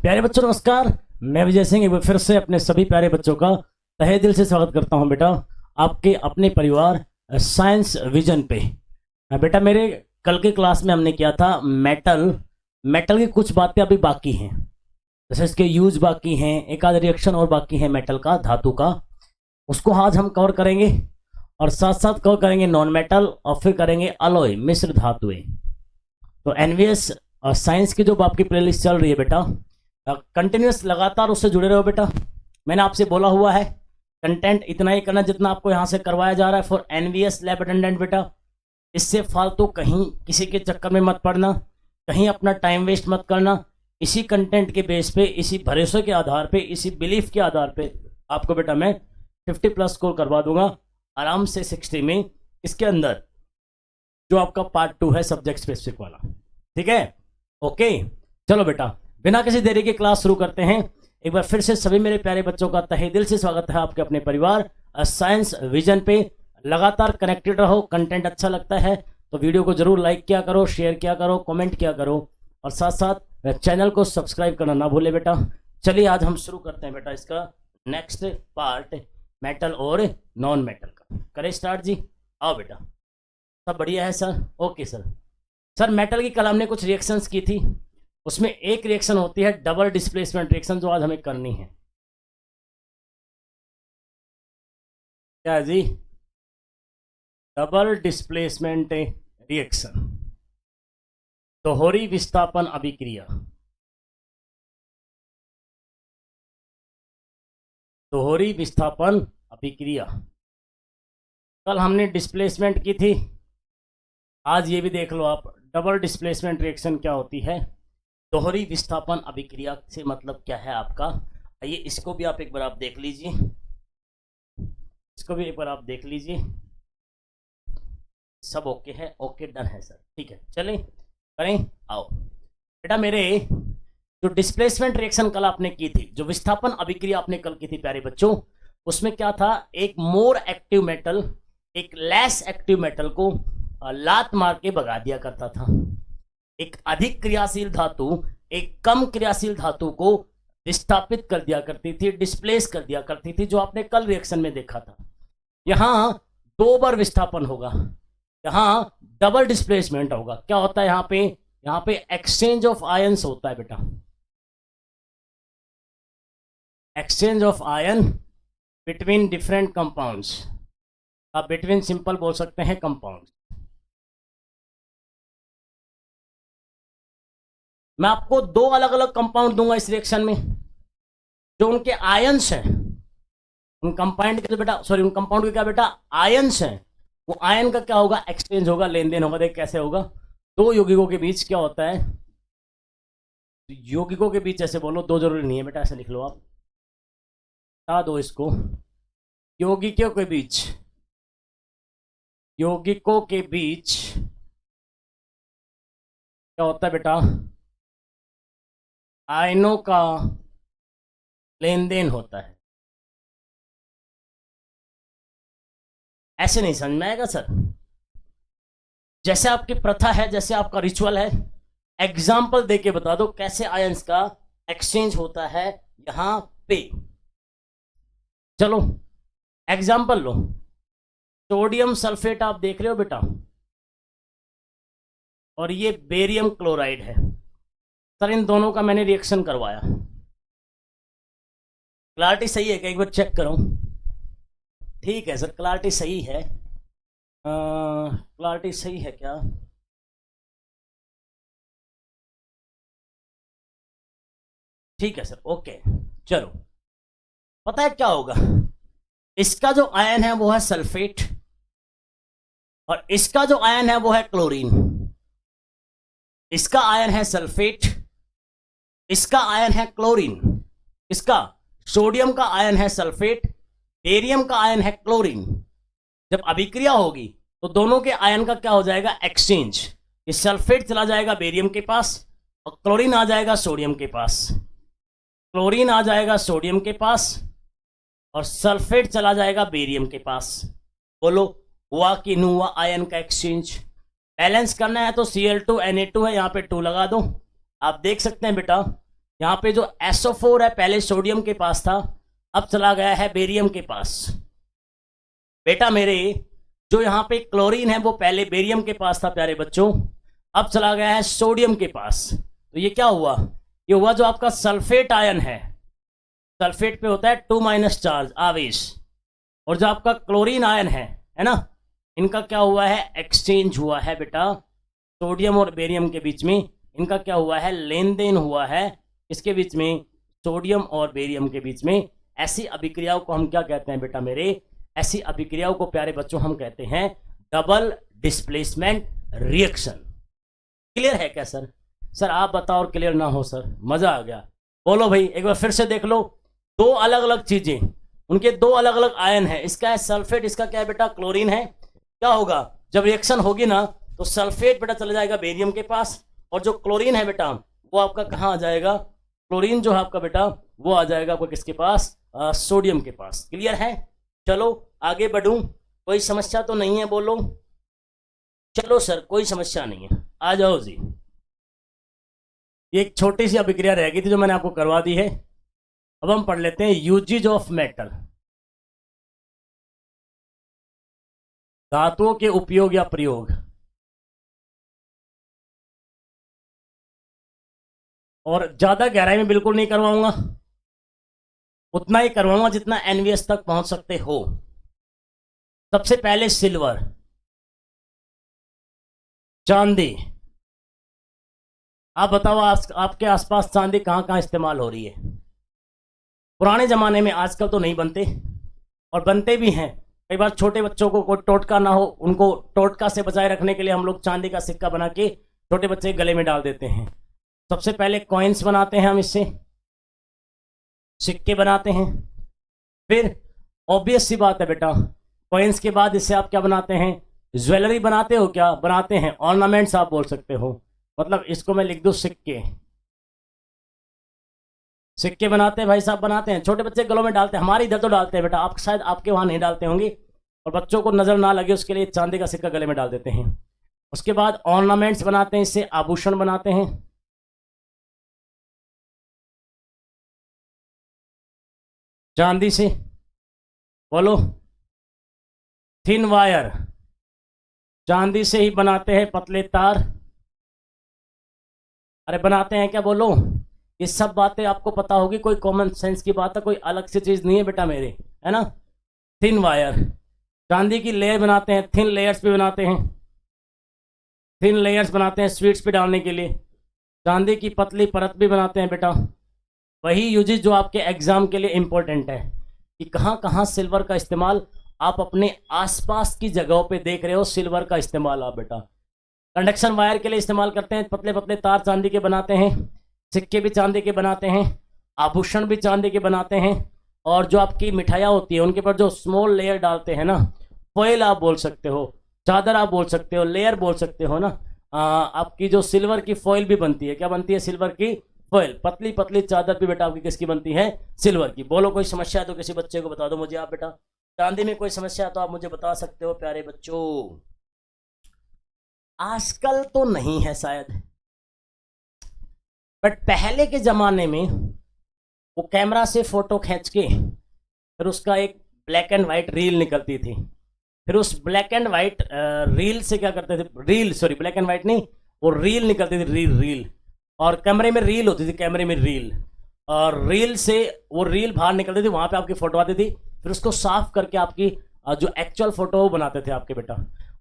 प्यारे बच्चों नमस्कार। मैं विजय सिंह एक बार फिर से अपने सभी प्यारे बच्चों का तहे दिल से स्वागत करता हूं बेटा आपके अपने परिवार साइंस विजन पे। बेटा मेरे कल की क्लास में हमने किया था मेटल की कुछ बातें अभी बाकी हैं, जैसे इसके यूज बाकी हैं, एक आध रिएक्शन और बाकी है मेटल का, धातु का, उसको आज हम कवर करेंगे और साथ साथ कवर करेंगे नॉन मेटल और फिर करेंगे अलॉय मिश्र धातुएं। तो एनवीएस और साइंस की जो आपकी प्लेलिस्ट चल रही है बेटा, कंटिन्यूस लगातार उससे जुड़े रहो बेटा। मैंने आपसे बोला हुआ है कंटेंट इतना ही करना जितना आपको यहाँ से करवाया जा रहा है फॉर एनवीएस लैब अटेंडेंट बेटा। इससे फालतू कहीं किसी के चक्कर में मत पड़ना, कहीं अपना टाइम वेस्ट मत करना। इसी कंटेंट के बेस पे, इसी भरोसे के आधार पे, इसी बिलीफ के आधार पे आपको बेटा मैं 50+ स्कोर करवा दूंगा आराम से 60 में, इसके अंदर जो आपका पार्ट 2 है सब्जेक्ट स्पेसिफिक वाला। ठीक है, ओके। चलो बेटा बिना किसी देरी के क्लास शुरू करते हैं। एक बार फिर से सभी मेरे प्यारे बच्चों का तहे दिल से स्वागत है आपके अपने परिवार साइंस विजन पे। लगातार कनेक्टेड रहो, कंटेंट अच्छा लगता है तो वीडियो को जरूर लाइक किया करो, शेयर किया करो, कमेंट किया करो और साथ साथ चैनल को सब्सक्राइब करना ना भूले बेटा। चलिए आज हम शुरू करते हैं बेटा इसका नेक्स्ट पार्ट मेटल और नॉन मेटल का। करें स्टार्ट जी, आओ बेटा। सब बढ़िया है सर? ओके सर मेटल की कल हमने कुछ रिएक्शंस की थी, उसमें एक रिएक्शन होती है डबल डिस्प्लेसमेंट रिएक्शन जो आज हमें करनी है। क्या जी? डबल डिस्प्लेसमेंट रिएक्शन, दोहरी विस्थापन अभिक्रिया। दोहरी विस्थापन अभिक्रिया कल हमने डिस्प्लेसमेंट की थी, आज ये भी देख लो आप। डबल डिस्प्लेसमेंट रिएक्शन क्या होती है, दोहरी विस्थापन अभिक्रिया से मतलब क्या है आपका। आइए इसको भी आप एक बार आप देख लीजिए, इसको भी एक बार आप देख लीजिए। सब ओके है? ओके डन है सर, ठीक है। चलें करें, आओ बेटा। मेरे जो डिस्प्लेसमेंट रिएक्शन कल आपने की थी, जो विस्थापन अभिक्रिया आपने कल की थी प्यारे बच्चों, उसमें क्या था, एक मोर एक्टिव मेटल एक लेस एक्टिव मेटल को लात मार के भगा दिया करता था। एक अधिक क्रियाशील धातु एक कम क्रियाशील धातु को विस्थापित कर दिया करती थी, डिस्प्लेस कर दिया करती थी, जो आपने कल रिएक्शन में देखा था। यहां 2 बार विस्थापन होगा, यहां डबल डिस्प्लेसमेंट होगा। क्या होता है यहाँ पे एक्सचेंज ऑफ आयंस होता है बेटा, exchange of ion between different compounds. आप बिटवीन सिंपल बोल सकते हैं कंपाउंड। मैं आपको 2 अलग अलग कंपाउंड दूंगा इस रिएक्शन में, जो उनके आयंस हैं, उन कंपाउंड के बेटा उन कंपाउंड के क्या बेटा आयंस हैं, वो आयन का क्या होगा, एक्सचेंज होगा, लेन देन होगा। देख कैसे होगा, 2 यौगिकों के बीच क्या होता है, यौगिकों के बीच ऐसे बोलो, 2 जरूरी नहीं है बेटा, ऐसे लिख लो आप, बता दो इसको। यौगिकों के बीच, यौगिकों के बीच क्या होता है बेटा, आयनों का लेन देन होता है। ऐसे नहीं समझ में आएगा सर, जैसे आपकी प्रथा है, जैसे आपका रिचुअल है, एग्जाम्पल देके बता दो कैसे आयंस का एक्सचेंज होता है यहां पे। चलो एग्जाम्पल लो, सोडियम सल्फेट आप देख रहे हो बेटा, और ये बेरियम क्लोराइड है। सर इन दोनों का मैंने रिएक्शन करवाया, क्लैरिटी सही है क्या, एक बार चेक करो। ठीक है सर, क्लैरिटी सही है, क्लैरिटी सही है क्या? ठीक है सर, ओके। चलो पता है क्या होगा, इसका जो आयन है वो है सल्फेट और इसका जो आयन है वो है क्लोरीन। इसका आयन है सल्फेट, इसका आयन है क्लोरीन। इसका सोडियम का आयन है सल्फेट, बेरियम का आयन है क्लोरीन। जब अभिक्रिया होगी तो दोनों के आयन का क्या हो जाएगा, एक्सचेंज। ये सल्फेट चला जाएगा बेरियम के पास और क्लोरीन आ जाएगा सोडियम के पास, क्लोरीन आ जाएगा सोडियम के पास और सल्फेट चला जाएगा बेरियम के पास। बोलो हुआ कि नहीं हुआ आयन का एक्सचेंज? बैलेंस करना है तो Cl2 Na2 है, यहाँ पे 2 लगा दो। आप देख सकते हैं बेटा यहाँ पे जो SO4 है पहले सोडियम के पास था, अब चला गया है बेरियम के पास। बेटा मेरे जो यहाँ पे क्लोरीन है वो पहले बेरियम के पास था प्यारे बच्चों, अब चला गया है सोडियम के पास। तो ये क्या हुआ, ये हुआ जो आपका सल्फेट आयन है, सल्फेट पे होता है 2- चार्ज आवेश, और जो आपका क्लोरीन आयन है ना, इनका क्या हुआ है, एक्सचेंज हुआ है बेटा। सोडियम और बेरियम के बीच में इनका क्या हुआ है, लेन देन हुआ है। इसके बीच में सोडियम और बेरियम के बीच में ऐसी अभिक्रियाओं को हम क्या कहते हैं बेटा मेरे, ऐसी अभिक्रियाओं को प्यारे बच्चों हम कहते हैं डबल डिस्प्लेसमेंट रिएक्शन। क्लियर है क्या सर? सर आप बताओ और क्लियर ना हो सर, मजा आ गया। बोलो भाई एक बार फिर से देख लो, दो अलग अलग चीजें, उनके दो अलग अलग आयन है, इसका है सल्फेट, इसका क्या है बेटा, क्लोरीन है। क्या होगा जब रिएक्शन होगी ना, तो सल्फेट बेटा चला जाएगा बेरियम के पास, और जो क्लोरीन है बेटा वो आपका कहाँ आ जाएगा, क्लोरीन जो है आपका बेटा वो आ जाएगा आपको किसके पास, सोडियम के पास। क्लियर है? चलो आगे बढ़ूं, कोई समस्या तो नहीं है, बोलो। चलो सर कोई समस्या नहीं है, आ जाओ जी। एक छोटी सी अभिक्रिया रह गई थी जो मैंने आपको करवा दी है। अब हम पढ़ लेते हैं यूजेज ऑफ मेटल, धातुओं के उपयोग या प्रयोग। और ज्यादा गहराई में बिल्कुल नहीं करवाऊंगा, उतना ही करवाऊंगा जितना एनवीएस तक पहुंच सकते हो। सबसे पहले सिल्वर, चांदी। आप बताओ आपके आसपास चांदी कहां कहां इस्तेमाल हो रही है? पुराने जमाने में, आजकल तो नहीं बनते, और बनते भी हैं। कई बार छोटे बच्चों को कोई टोटका ना हो, उनको टोटका से बचाए रखने के लिए हम लोग चांदी का सिक्का बना के छोटे बच्चे गले में डाल देते हैं। सबसे पहले कॉइन्स बनाते हैं हम, इससे सिक्के बनाते हैं। फिर ऑब्वियस सी बात है बेटा, कॉइन्स के बाद इससे आप क्या बनाते हैं, ज्वेलरी बनाते हो। क्या बनाते हैं? ऑर्नामेंट्स आप बोल सकते हो। मतलब इसको मैं लिख दूं सिक्के, सिक्के बनाते हैं भाई साहब, बनाते हैं, छोटे बच्चे गलों में डालते हैं। हमारे इधर तो डालते हैं बेटा, आप शायद आपके वहां नहीं डालते होंगे, और बच्चों को नजर ना लगे उसके लिए चांदी का सिक्का गले में डाल देते हैं। उसके बाद ऑर्नामेंट्स बनाते हैं, इससे आभूषण बनाते हैं। चांदी से, बोलो। थिन वायर, चांदी से ही बनाते हैं, पतले तार। अरे बनाते हैं क्या, बोलो। ये सब बातें आपको पता होगी, कोई कॉमन सेंस की बात है, कोई अलग सी चीज नहीं है बेटा मेरे, है ना। थिन वायर, चांदी की लेयर बनाते हैं, थिन लेयर्स भी बनाते हैं, थिन लेयर्स बनाते हैं स्वीट्स पे डालने के लिए। चांदी की पतली परत भी बनाते हैं बेटा। वही यूजेज जो आपके एग्जाम के लिए इंपॉर्टेंट है कि कहाँ कहाँ सिल्वर का इस्तेमाल आप अपने आसपास की जगहों पे देख रहे हो। सिल्वर का इस्तेमाल आप बेटा कंडक्शन वायर के लिए इस्तेमाल करते हैं, पतले पतले तार चांदी के बनाते हैं, सिक्के भी चांदी के बनाते हैं, आभूषण भी चांदी के बनाते हैं, और जो आपकी मिठाइयाँ होती है उनके ऊपर जो स्मॉल लेयर डालते हैं ना, फॉइल आप बोल सकते हो, चादर आप बोल सकते हो, लेयर बोल सकते हो ना। आपकी जो सिल्वर की फॉइल भी बनती है, क्या बनती है, सिल्वर की फॉइल, पतली पतली चादर भी बेटा आपकी किसकी बनती है, सिल्वर की। बोलो कोई समस्या है तो किसी बच्चे को बता दो मुझे आप बेटा। चांदी में कोई समस्या है तो आप मुझे बता सकते हो प्यारे बच्चों। आजकल तो नहीं है शायद, बट पहले के जमाने में वो कैमरा से फोटो खींच के फिर उसका एक ब्लैक एंड व्हाइट रील निकलती थी, फिर उस ब्लैक एंड व्हाइट रील से क्या करते थे, reel sorry black and white नहीं, वो रील निकलती थी, रील, और कैमरे में रील होती थी, कैमरे में रील, और रील से वो रील बाहर निकलती थी, वहां पे आपकी फोटो आती थी, फिर उसको साफ करके आपकी जो एक्चुअल फोटो बनाते थे आपके बेटा।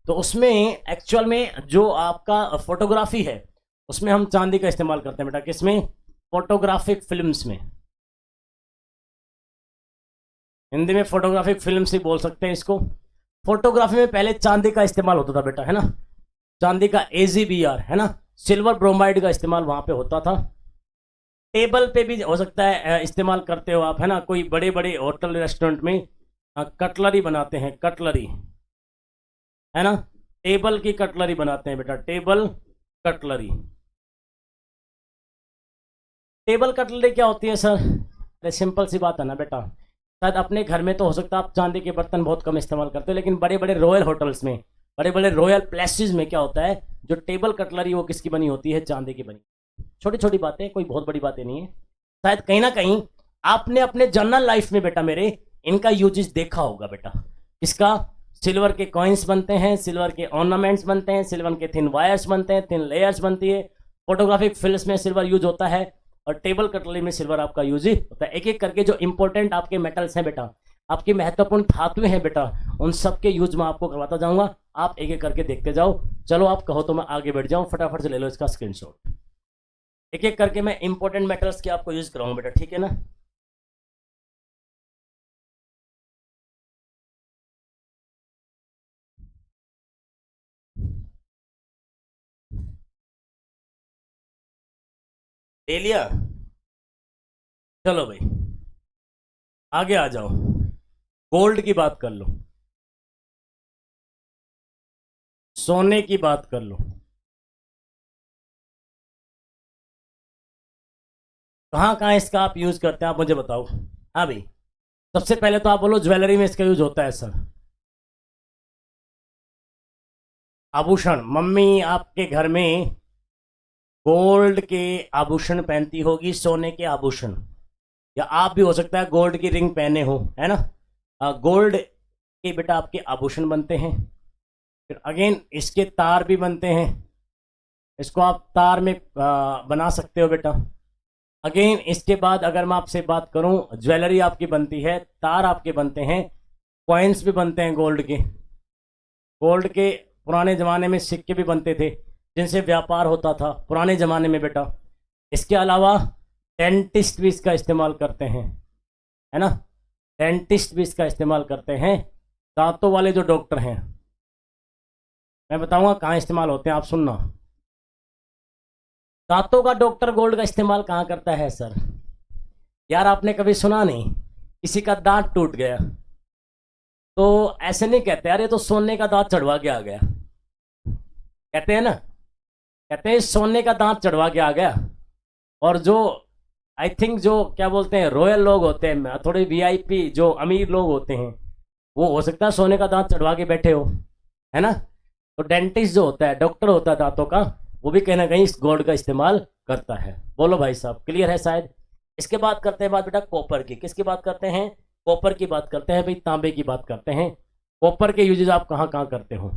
तो उसमें एक्चुअल में जो आपका फोटोग्राफी है उसमें हम चांदी का इस्तेमाल करते हैं बेटा, किसमें, फोटोग्राफिक फिल्म्स में, हिंदी में फोटोग्राफिक फिल्म से बोल सकते हैं इसको। फोटोग्राफी में पहले चांदी का इस्तेमाल होता था बेटा, है ना, चांदी का AgBr, है ना, सिल्वर ब्रोमाइड का इस्तेमाल वहां पे होता था। टेबल पे भी हो सकता है इस्तेमाल करते हो आप, है ना, कोई बड़े बड़े होटल रेस्टोरेंट में कटलरी बनाते हैं, कटलरी, है ना, टेबल की कटलरी बनाते हैं बेटा, टेबल कटलरी। टेबल कटलरी क्या होती है सर? अरे सिंपल सी बात है ना बेटा, शायद अपने घर में तो हो सकता है आप चांदी के बर्तन बहुत कम इस्तेमाल करते हो, लेकिन बड़े बड़े रॉयल होटल्स में, बड़े बड़े रॉयल प्लेसेस में क्या होता है, जो टेबल कटलरी वो किसकी बनी होती है, चांदी की बनी। छोटी छोटी बातें, कोई बहुत बड़ी बातें नहीं है। शायद कहीं ना कहीं आपने अपने जनरल लाइफ में बेटा मेरे इनका यूजेस देखा होगा बेटा। इसका सिल्वर के कॉइन्स बनते हैं, सिल्वर के ऑर्नामेंट्स बनते हैं, सिल्वर के थिन वायर्स बनते हैं, थिन लेयर्स बनती है, फोटोग्राफिक फिल्म्स में सिल्वर यूज होता है और टेबल कटलरी में सिल्वर आपका यूज ही होता है। एक एक करके जो इंपॉर्टेंट आपके मेटल्स हैं बेटा, आपकी महत्वपूर्ण धातुएं हैं बेटा, उन सब के यूज मैं आपको करवाता जाऊंगा। आप एक एक करके देखते जाओ। चलो आप कहो तो मैं आगे बढ़ जाऊं, फटाफट से ले लो इसका स्क्रीनशॉट। एक एक करके मैं इंपॉर्टेंट मेटल्स के आपको यूज कराऊंगा बेटा, ठीक है ना। ले लिया, चलो भाई आगे आ जाओ। गोल्ड की बात कर लो, सोने की बात कर लो, कहाँ कहाँ इसका आप यूज करते हैं आप मुझे बताओ। हाँ भाई, सबसे पहले तो आप बोलो ज्वेलरी में इसका यूज होता है सर। आभूषण, मम्मी आपके घर में गोल्ड के आभूषण पहनती होगी, सोने के आभूषण, या आप भी हो सकता है गोल्ड की रिंग पहने हो, है ना। गोल्ड के बेटा आपके आभूषण बनते हैं। फिर अगेन इसके तार भी बनते हैं, इसको आप तार में बना सकते हो बेटा। अगेन इसके बाद अगर मैं आपसे बात करूं, ज्वेलरी आपकी बनती है, तार आपके बनते हैं, कॉइन्स भी बनते हैं गोल्ड के। गोल्ड के पुराने ज़माने में सिक्के भी बनते थे जिनसे व्यापार होता था पुराने ज़माने में बेटा। इसके अलावा डेंटिस्ट भी इसका इस्तेमाल करते हैं, है ना। डेंटिस्ट भी इसका इस्तेमाल करते हैं, दांतों वाले जो डॉक्टर हैं। मैं बताऊंगा कहाँ इस्तेमाल होते हैं, आप सुनना। दांतों का डॉक्टर गोल्ड का इस्तेमाल कहाँ करता है सर? यार आपने कभी सुना नहीं, किसी का दांत टूट गया तो ऐसे नहीं कहते यार ये तो सोने का दांत चढ़वा के आ गया, कहते हैं ना, कहते हैं सोने का दांत चढ़वा के आ गया। और जो आई थिंक जो क्या बोलते हैं रॉयल लोग होते हैं, थोड़े वीआईपी जो अमीर लोग होते हैं, वो हो सकता है सोने का दांत चढ़वा के बैठे हो, है ना। तो डेंटिस्ट जो होता है, डॉक्टर होता है दांतों का, वो भी कहीं ना कहीं इस गोल्ड का इस्तेमाल करता है। बोलो भाई साहब, क्लियर है शायद। इसके बाद करते हैं बात बेटा कॉपर की। किसकी बात करते हैं? कॉपर की बात करते हैं भाई, तांबे की बात करते हैं। कॉपर के यूजेज आप कहाँ कहाँ करते हो?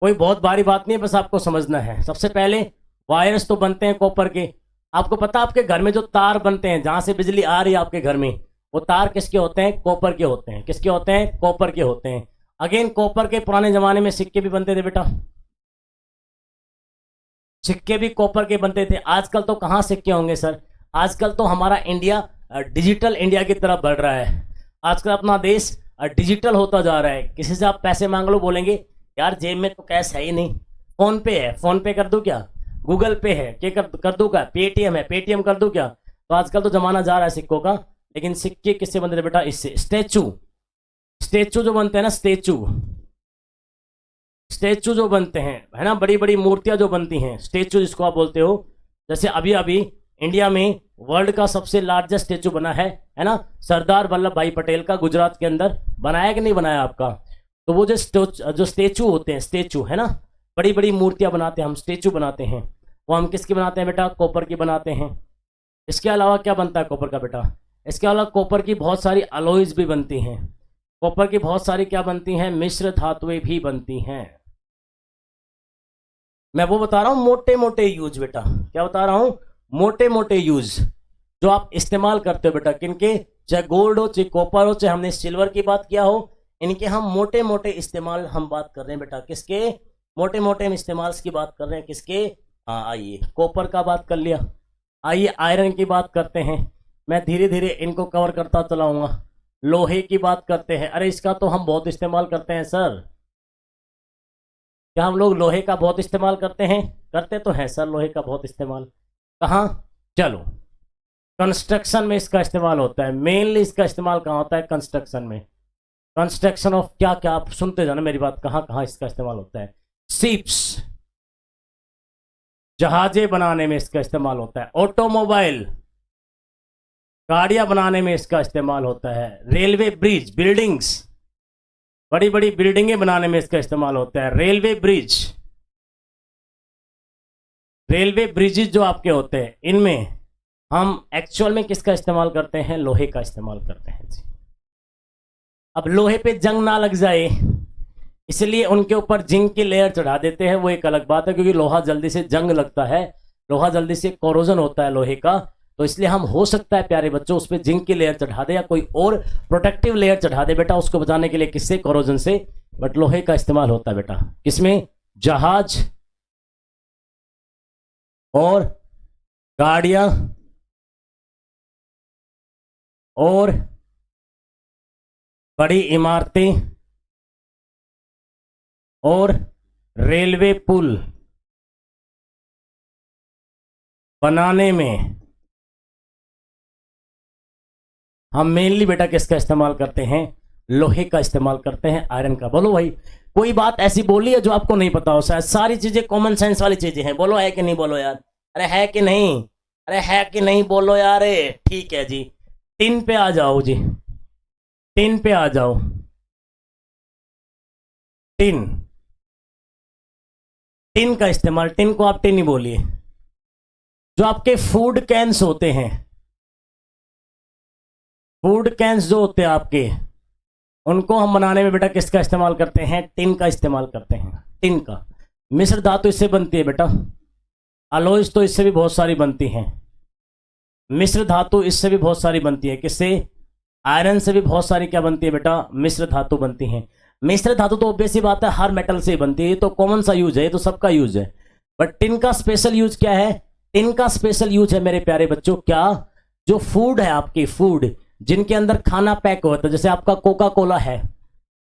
कोई बहुत भारी बात नहीं है, बस आपको समझना है। सबसे पहले वायर्स तो बनते हैं कॉपर के। आपको पता है आपके घर में जो तार बनते हैं, जहां से बिजली आ रही है आपके घर में, वो तार किसके होते हैं? कॉपर के होते हैं। किसके होते हैं? कॉपर के होते हैं। अगेन कॉपर के पुराने जमाने में सिक्के भी बनते थे बेटा, सिक्के भी कॉपर के बनते थे। आजकल तो कहाँ सिक्के होंगे सर, आजकल तो हमारा इंडिया डिजिटल इंडिया की तरफ बढ़ रहा है। आजकल अपना देश डिजिटल होता जा रहा है। किसी से आप पैसे मांग लो, बोलेंगे यार जेब में तो कैश है ही नहीं, फोन पे है, फोन पे कर दूं क्या, गूगल पे है, क्या कर दूं क्या, पेटीएम है, पेटीएम कर दूं क्या। तो आजकल तो जमाना जा रहा है सिक्कों का। लेकिन सिक्के किससे बनते थे बेटा? इससे। स्टेचू, स्टेचू जो बनते हैं ना, स्टेचू, स्टेचू जो बनते हैं, है ना, बड़ी बड़ी मूर्तियां जो बनती हैं, स्टेचू जिसको आप बोलते हो। जैसे अभी अभी इंडिया में वर्ल्ड का सबसे लार्जेस्ट स्टेचू बना है ना, सरदार वल्लभ भाई पटेल का, गुजरात के अंदर। बनाया कि नहीं बनाया आपका? तो वो जो स्टेचू होते हैं, स्टेचू है ना, बड़ी बड़ी मूर्तियां बनाते हैं हम, स्टेचू बनाते हैं। वो हम किसकी बनाते हैं बेटा? कॉपर की बनाते हैं। इसके अलावा क्या बनता है कॉपर का बेटा? इसके अलावा कॉपर की बहुत सारी अलॉयज भी बनती हैं। कॉपर की बहुत सारी क्या बनती हैं? मिश्र धातुएं भी बनती हैं। मैं वो बता रहा हूँ मोटे मोटे यूज बेटा, क्या बता रहा हूँ? मोटे मोटे यूज जो आप इस्तेमाल करते हो बेटा, किनके? चाहे गोल्ड हो, चाहे कॉपर हो, चाहे हमने सिल्वर की बात किया हो, इनके हम मोटे मोटे इस्तेमाल हम बात कर रहे हैं बेटा। किसके? मोटे मोटे इस्तेमाल की बात कर रहे हैं। किसके? हाँ, आइए कॉपर का बात कर लिया, आइए आयरन की बात करते हैं। मैं धीरे धीरे इनको कवर करता चलाऊंगा। लोहे की बात करते हैं। अरे इसका तो हम बहुत इस्तेमाल करते हैं सर, क्या हम लोग लोहे का बहुत इस्तेमाल करते हैं? करते तो हैं सर लोहे का बहुत इस्तेमाल। कहाँ? चलो, कंस्ट्रक्शन में इसका इस्तेमाल होता है। मेनली इसका इस्तेमाल कहाँ होता है? कंस्ट्रक्शन में। कंस्ट्रक्शन ऑफ क्या क्या, आप सुनते जाना मेरी बात, कहाँ कहाँ इसका इस्तेमाल होता है? शिप्स, जहाजें बनाने में इसका इस्तेमाल होता है। ऑटोमोबाइल, गाड़ियां बनाने में इसका इस्तेमाल होता है। रेलवे ब्रिज, बिल्डिंग्स, बड़ी बड़ी बिल्डिंगें बनाने में इसका इस्तेमाल होता है। रेलवे ब्रिज, रेलवे ब्रिजेज जो आपके होते हैं, इनमें हम एक्चुअल में किसका इस्तेमाल करते हैं? लोहे का इस्तेमाल करते हैं जी। अब लोहे पे जंग ना लग जाए इसलिए उनके ऊपर जिंक की लेयर चढ़ा देते हैं, वो एक अलग बात है, क्योंकि लोहा जल्दी से जंग लगता है, लोहा जल्दी से कोरोजन होता है लोहे का, तो इसलिए हम हो सकता है प्यारे बच्चों उस पर जिंक की लेयर चढ़ा दे या कोई और प्रोटेक्टिव लेयर चढ़ा दे बेटा, उसको बचाने के लिए। किससे? कोरोजन से। बट लोहे का इस्तेमाल होता है बेटा किसमें? जहाज और गाड़ियां और बड़ी इमारतें और रेलवे पुल बनाने में हम मेनली बेटा किसका इस्तेमाल करते हैं? लोहे का इस्तेमाल करते हैं, आयरन का। बोलो भाई, कोई बात ऐसी बोली है जो आपको नहीं पता हो? शायद सारी चीजें कॉमन सेंस वाली चीजें हैं। बोलो है कि नहीं? बोलो यार, अरे है कि नहीं? अरे है कि नहीं? बोलो यार। ठीक है जी, टिन पे आ जाओ जी, टिन पे आ जाओ। टिन, टिन का इस्तेमाल, टिन को आप टिन ही बोलिए। जो आपके फूड कैंस होते हैं, फूड कैंस जो होते हैं आपके, उनको हम बनाने में बेटा किसका इस्तेमाल करते हैं? टिन का इस्तेमाल करते हैं, टिन का। मिश्र धातु इससे बनती है बेटा, अलॉयज तो इससे भी बहुत सारी बनती हैं, मिश्र धातु इससे भी बहुत सारी बनती है। किससे? आयरन से भी बहुत सारी क्या बनती है बेटा? मिश्र धातु बनती हैं। मिश्र धातु तो ऑब्वियस सी बात है हर मेटल से बनती है, ये तो कॉमन सा यूज है, ये तो सबका यूज है। बट टिन का स्पेशल यूज क्या है? टिन का स्पेशल यूज है मेरे प्यारे बच्चों, क्या? जो फूड है आपकी, फूड जिनके अंदर खाना पैक होता है, जैसे आपका कोका कोला है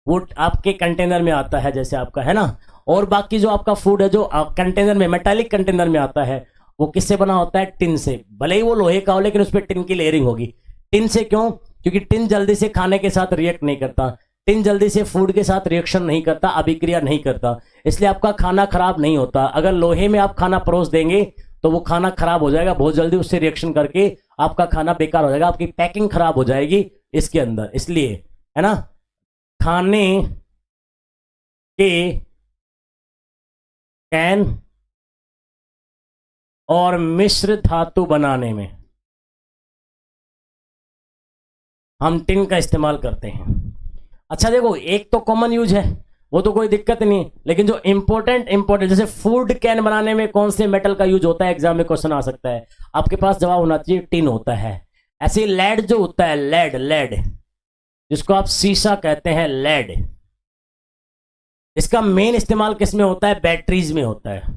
वो आपके कंटेनर में आता है, जैसे आपका है ना, और बाकी जो आपका फूड है जो कंटेनर में, मेटालिक कंटेनर में आता है, वो किससे बना होता है? टिन से। भले ही वो लोहे का हो लेकिन उस पर टिन की लेयरिंग होगी। टिन से क्यों? क्योंकि टिन जल्दी से खाने के साथ रिएक्ट नहीं करता, टिन जल्दी से फूड के साथ रिएक्शन नहीं करता, अभिक्रिया नहीं करता, इसलिए आपका खाना खराब नहीं होता। अगर लोहे में आप खाना परोस देंगे तो वो खाना खराब हो जाएगा बहुत जल्दी, उससे रिएक्शन करके आपका खाना बेकार हो जाएगा, आपकी पैकिंग खराब हो जाएगी इसके अंदर। इसलिए है ना, खाने के कैन और मिश्र धातु बनाने में हम टिन का इस्तेमाल करते हैं। अच्छा देखो, एक तो कॉमन यूज है, वो तो कोई दिक्कत नहीं, लेकिन जो इंपॉर्टेंट जैसे फूड कैन बनाने में कौन से मेटल का यूज होता है, एग्जाम में क्वेश्चन आ सकता है, आपके पास जवाब होना चाहिए टिन होता है। ऐसे लेड जो होता है, लेड, लेड जिसको आप शीशा कहते हैं, लेड, इसका मेन इस्तेमाल किस में होता है? बैटरीज में होता है।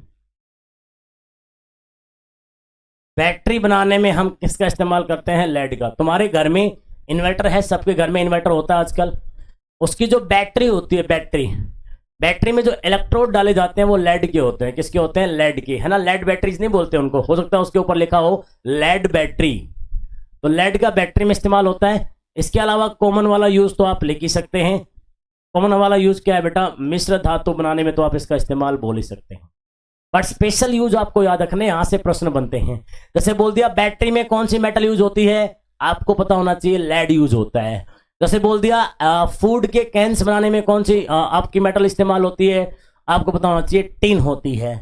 बैटरी बनाने में हम किसका इस्तेमाल करते हैं? लेड का। तुम्हारे घर में इन्वर्टर है, सबके घर में इन्वर्टर होता है आजकल, उसकी जो बैटरी होती है, बैटरी में जो इलेक्ट्रोड डाले जाते हैं वो लेड के होते हैं। किसके होते हैं? लेड के, है ना। लेड बैटरीज नहीं बोलते उनको, हो सकता है उसके ऊपर लिखा हो लेड बैटरी, तो लेड का बैटरी में इस्तेमाल होता है। इसके अलावा कॉमन वाला यूज तो आप लिख ही सकते हैं। कॉमन वाला यूज क्या है बेटा? मिश्र धातु बनाने में तो आप इसका इस्तेमाल बोल ही सकते हैं, बट स्पेशल यूज आपको याद रखने, यहां से प्रश्न बनते हैं। जैसे बोल दिया बैटरी में कौन सी मेटल यूज होती है, आपको पता होना चाहिए लेड यूज होता है। जैसे बोल दिया फूड के कैंस बनाने में कौन सी आपकी मेटल इस्तेमाल होती है, आपको पता होना चाहिए टिन होती है।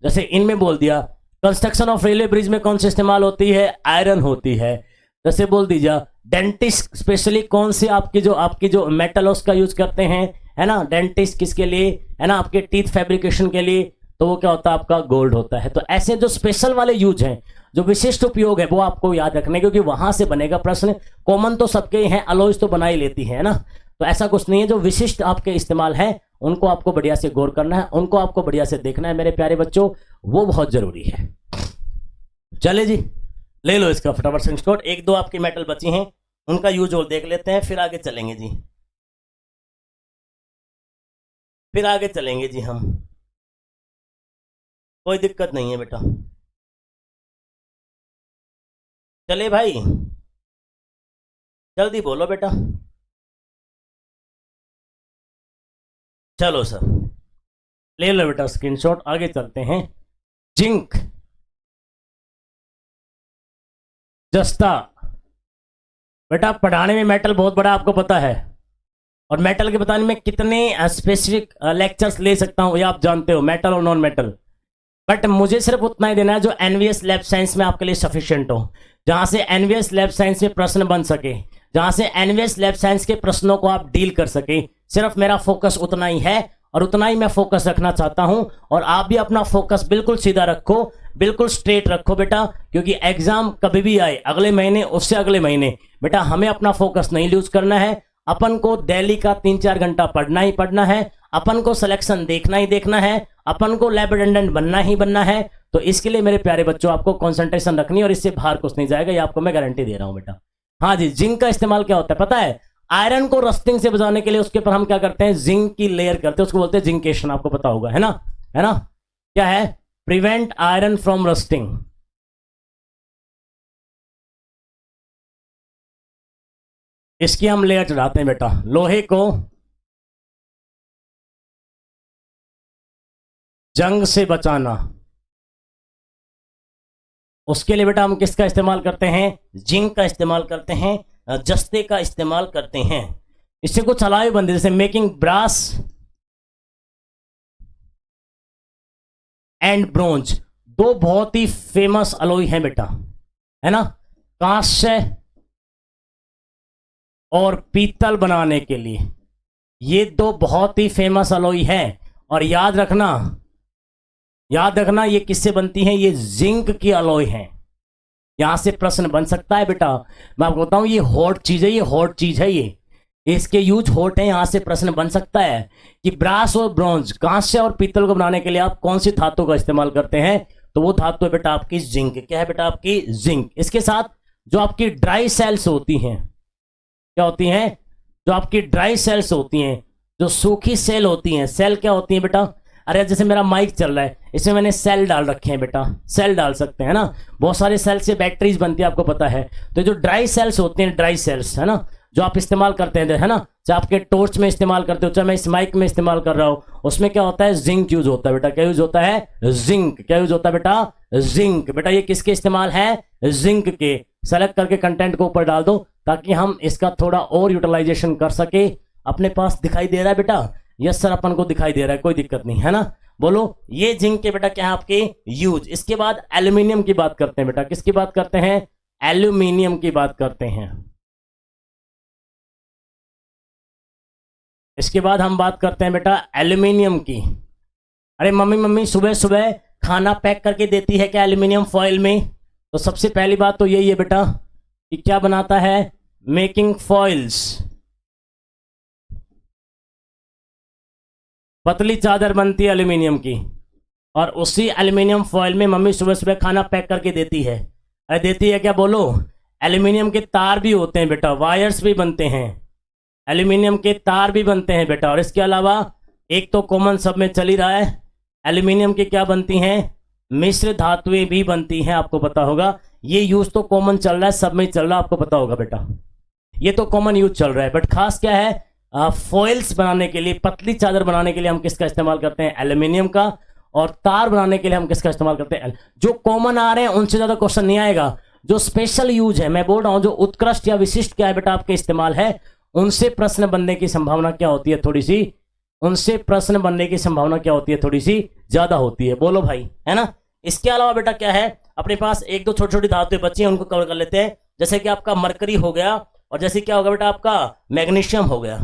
जैसे इनमें बोल दिया कंस्ट्रक्शन ऑफ रेलवे ब्रिज में कौन सी इस्तेमाल होती है? आयरन होती है। जैसे बोल दीजिए डेंटिस्ट स्पेशली कौन सी आपकी जो मेटल उसका यूज करते हैं, है ना। डेंटिस्ट किसके लिए? है ना, आपके टीथ फैब्रिकेशन के लिए, तो वो क्या होता है? आपका गोल्ड होता है। तो ऐसे जो स्पेशल वाले यूज हैं, जो विशिष्ट उपयोग है, वो आपको याद रखने, क्योंकि वहां से बनेगा प्रश्न। कॉमन तो सबके ही हैं, अलॉयज तो बना ही लेती है ना, तो ऐसा कुछ नहीं है। जो विशिष्ट आपके इस्तेमाल है उनको आपको बढ़िया से गौर करना है, उनको आपको बढ़िया से देखना है मेरे प्यारे बच्चों, वो बहुत जरूरी है। चले जी, ले लो इसका फटाफट स्क्रीनशॉट। एक दो आपकी मेटल बची हैं, उनका यूज और देख लेते हैं, फिर आगे चलेंगे जी, फिर आगे चलेंगे जी हम, कोई दिक्कत नहीं है बेटा। चले भाई, जल्दी बोलो बेटा। चलो सर, ले लो बेटा स्क्रीनशॉट, आगे चलते हैं। जिंक, जस्ता, बेटा पढ़ाने में मेटल बहुत बड़ा आपको पता है, और मेटल के बताने में कितने स्पेसिफिक लेक्चर्स ले सकता हूं ये आप जानते हो, मेटल और नॉन मेटल। बट मुझे सिर्फ उतना ही देना है जो एनवीएस लैब साइंस में आपके लिए सफिशिएंट हो, जहां से एनवीएस लैब साइंस में प्रश्न बन सके, जहां से एनवीएस लैब साइंस के प्रश्नों को आप डील कर सके। सिर्फ मेरा फोकस उतना ही है और उतना ही मैं फोकस रखना चाहता हूं। और आप भी अपना फोकस बिल्कुल सीधा रखो, बिल्कुल स्ट्रेट रखो बेटा, क्योंकि एग्जाम कभी भी आए, अगले महीने, उससे अगले महीने, बेटा हमें अपना फोकस नहीं लूज करना है। अपन को डेली का 3-4 घंटा पढ़ना ही पढ़ना है, अपन को सिलेक्शन देखना ही देखना है, अपन को लैब अटेंडेंट बनना ही बनना है। तो इसके लिए मेरे प्यारे बच्चों आपको कंसंट्रेशन रखनी है और इससे बाहर कुछ नहीं जाएगा, ये आपको मैं गारंटी दे रहा हूं बेटा। हाँ जी, जिंक का इस्तेमाल क्या होता है पता है? आयरन को रस्टिंग से बचाने के लिए उसके ऊपर हम क्या करते हैं, जिंक की लेयर करते हैं, उसको बोलते हैं जिंकेशन, आपको पता होगा, है ना? है ना? क्या है? Prevent iron from rusting. इसकी हम लेयर चढ़ाते हैं बेटा, लोहे को जंग से बचाना। उसके लिए बेटा हम किसका इस्तेमाल करते हैं? जिंक का इस्तेमाल करते हैं, जस्ते का इस्तेमाल करते हैं। इससे कुछ अलावे बनते जैसे मेकिंग ब्रास एंड ब्रोंज, दो बहुत ही फेमस अलॉय हैं बेटा, है ना? कांस्य और पीतल बनाने के लिए ये दो बहुत ही फेमस अलॉय हैं। और याद रखना ये किससे बनती हैं? ये जिंक की अलॉय हैं। यहां से प्रश्न बन सकता है बेटा, मैं आपको बताऊं, ये हॉट चीज है, ये हॉट चीज है, ये इसके यूज हॉट है। यहां से प्रश्न बन सकता है कि ब्रास और ब्रॉन्ज, कांस्य और पीतल को बनाने के लिए आप कौन सी धातु का इस्तेमाल करते हैं? तो वो धातु है बेटा आपकी जिंक। क्या है बेटा? आपकी जिंक। इसके साथ जो आपकी ड्राई सेल्स होती हैं, क्या होती हैं? जो आपकी ड्राई सेल्स होती हैं, जो सूखी सेल होती हैं, सेल क्या होती हैं बेटा? अरे जैसे मेरा माइक चल रहा है, इसमें मैंने सेल डाल रखे हैं बेटा, सेल डाल सकते हैं ना, बहुत सारे सेल से बैटरीज बनती है, आपको पता है। तो जो ड्राई सेल्स होती हैं, ड्राई सेल्स, है ना, जो आप इस्तेमाल करते हैं, है ना, चाहे आपके टॉर्च में इस्तेमाल करते हो, चाहे मैं इस माइक में इस्तेमाल कर रहा हूं, उसमें क्या होता है? जिंक यूज होता है बेटा। क्या यूज होता है? जिंक। क्या यूज होता है बेटा? जिंक। बेटा ये किसके इस्तेमाल है? जिंक के। सेलेक्ट करके कंटेंट को ऊपर डाल दो ताकि हम इसका थोड़ा और यूटिलाइजेशन कर सके। अपने पास दिखाई दे रहा है बेटा? यस सर, अपन को दिखाई दे रहा है, कोई दिक्कत नहीं, है ना? बोलो, ये जिंक के बेटा क्या है आपके यूज। इसके बाद एल्यूमिनियम की बात करते हैं बेटा। किसकी बात करते हैं? एल्यूमिनियम की बात करते हैं। इसके बाद हम बात करते हैं बेटा एल्यूमिनियम की। अरे मम्मी सुबह सुबह खाना पैक करके देती है क्या एल्यूमिनियम फॉइल में? तो सबसे पहली बात तो यही है बेटा कि क्या बनाता है? मेकिंग फॉइल्स, पतली चादर बनती है एल्यूमिनियम की, और उसी एल्यूमिनियम फॉइल में मम्मी सुबह सुबह खाना पैक करके देती है। अरे देती है क्या? बोलो। एल्यूमिनियम के तार भी होते हैं बेटा, वायर्स भी बनते हैं, एल्यूमिनियम के तार भी बनते हैं बेटा। और इसके अलावा एक तो कॉमन सब में चल ही रहा है, एल्यूमिनियम की क्या बनती हैं? मिश्र धातुएं भी बनती हैं, आपको पता होगा। ये यूज तो कॉमन चल रहा है, सब में चल रहा है, आपको पता होगा बेटा, ये तो कॉमन यूज चल रहा है। बट खास क्या है? फॉइल्स बनाने के लिए, पतली चादर बनाने के लिए हम किसका इस्तेमाल करते हैं? एल्यूमिनियम का। और तार बनाने के लिए हम किसका इस्तेमाल करते हैं? जो कॉमन आ रहे हैं उनसे ज्यादा क्वेश्चन नहीं आएगा। जो स्पेशल यूज है, मैं बोल रहा हूं, जो उत्कृष्ट या विशिष्ट क्या है बेटा आपके इस्तेमाल है, उनसे प्रश्न बनने की संभावना क्या होती है? थोड़ी सी, उनसे प्रश्न बनने की संभावना क्या होती है? थोड़ी सी ज्यादा होती है। बोलो भाई, है ना? इसके अलावा बेटा क्या है अपने पास? एक दो छोटी छोटी धातुएं बची हैं, उनको कवर कर लेते हैं। जैसे कि आपका मरकरी हो गया, और जैसे क्या होगा बेटा आपका मैग्नीशियम हो गया।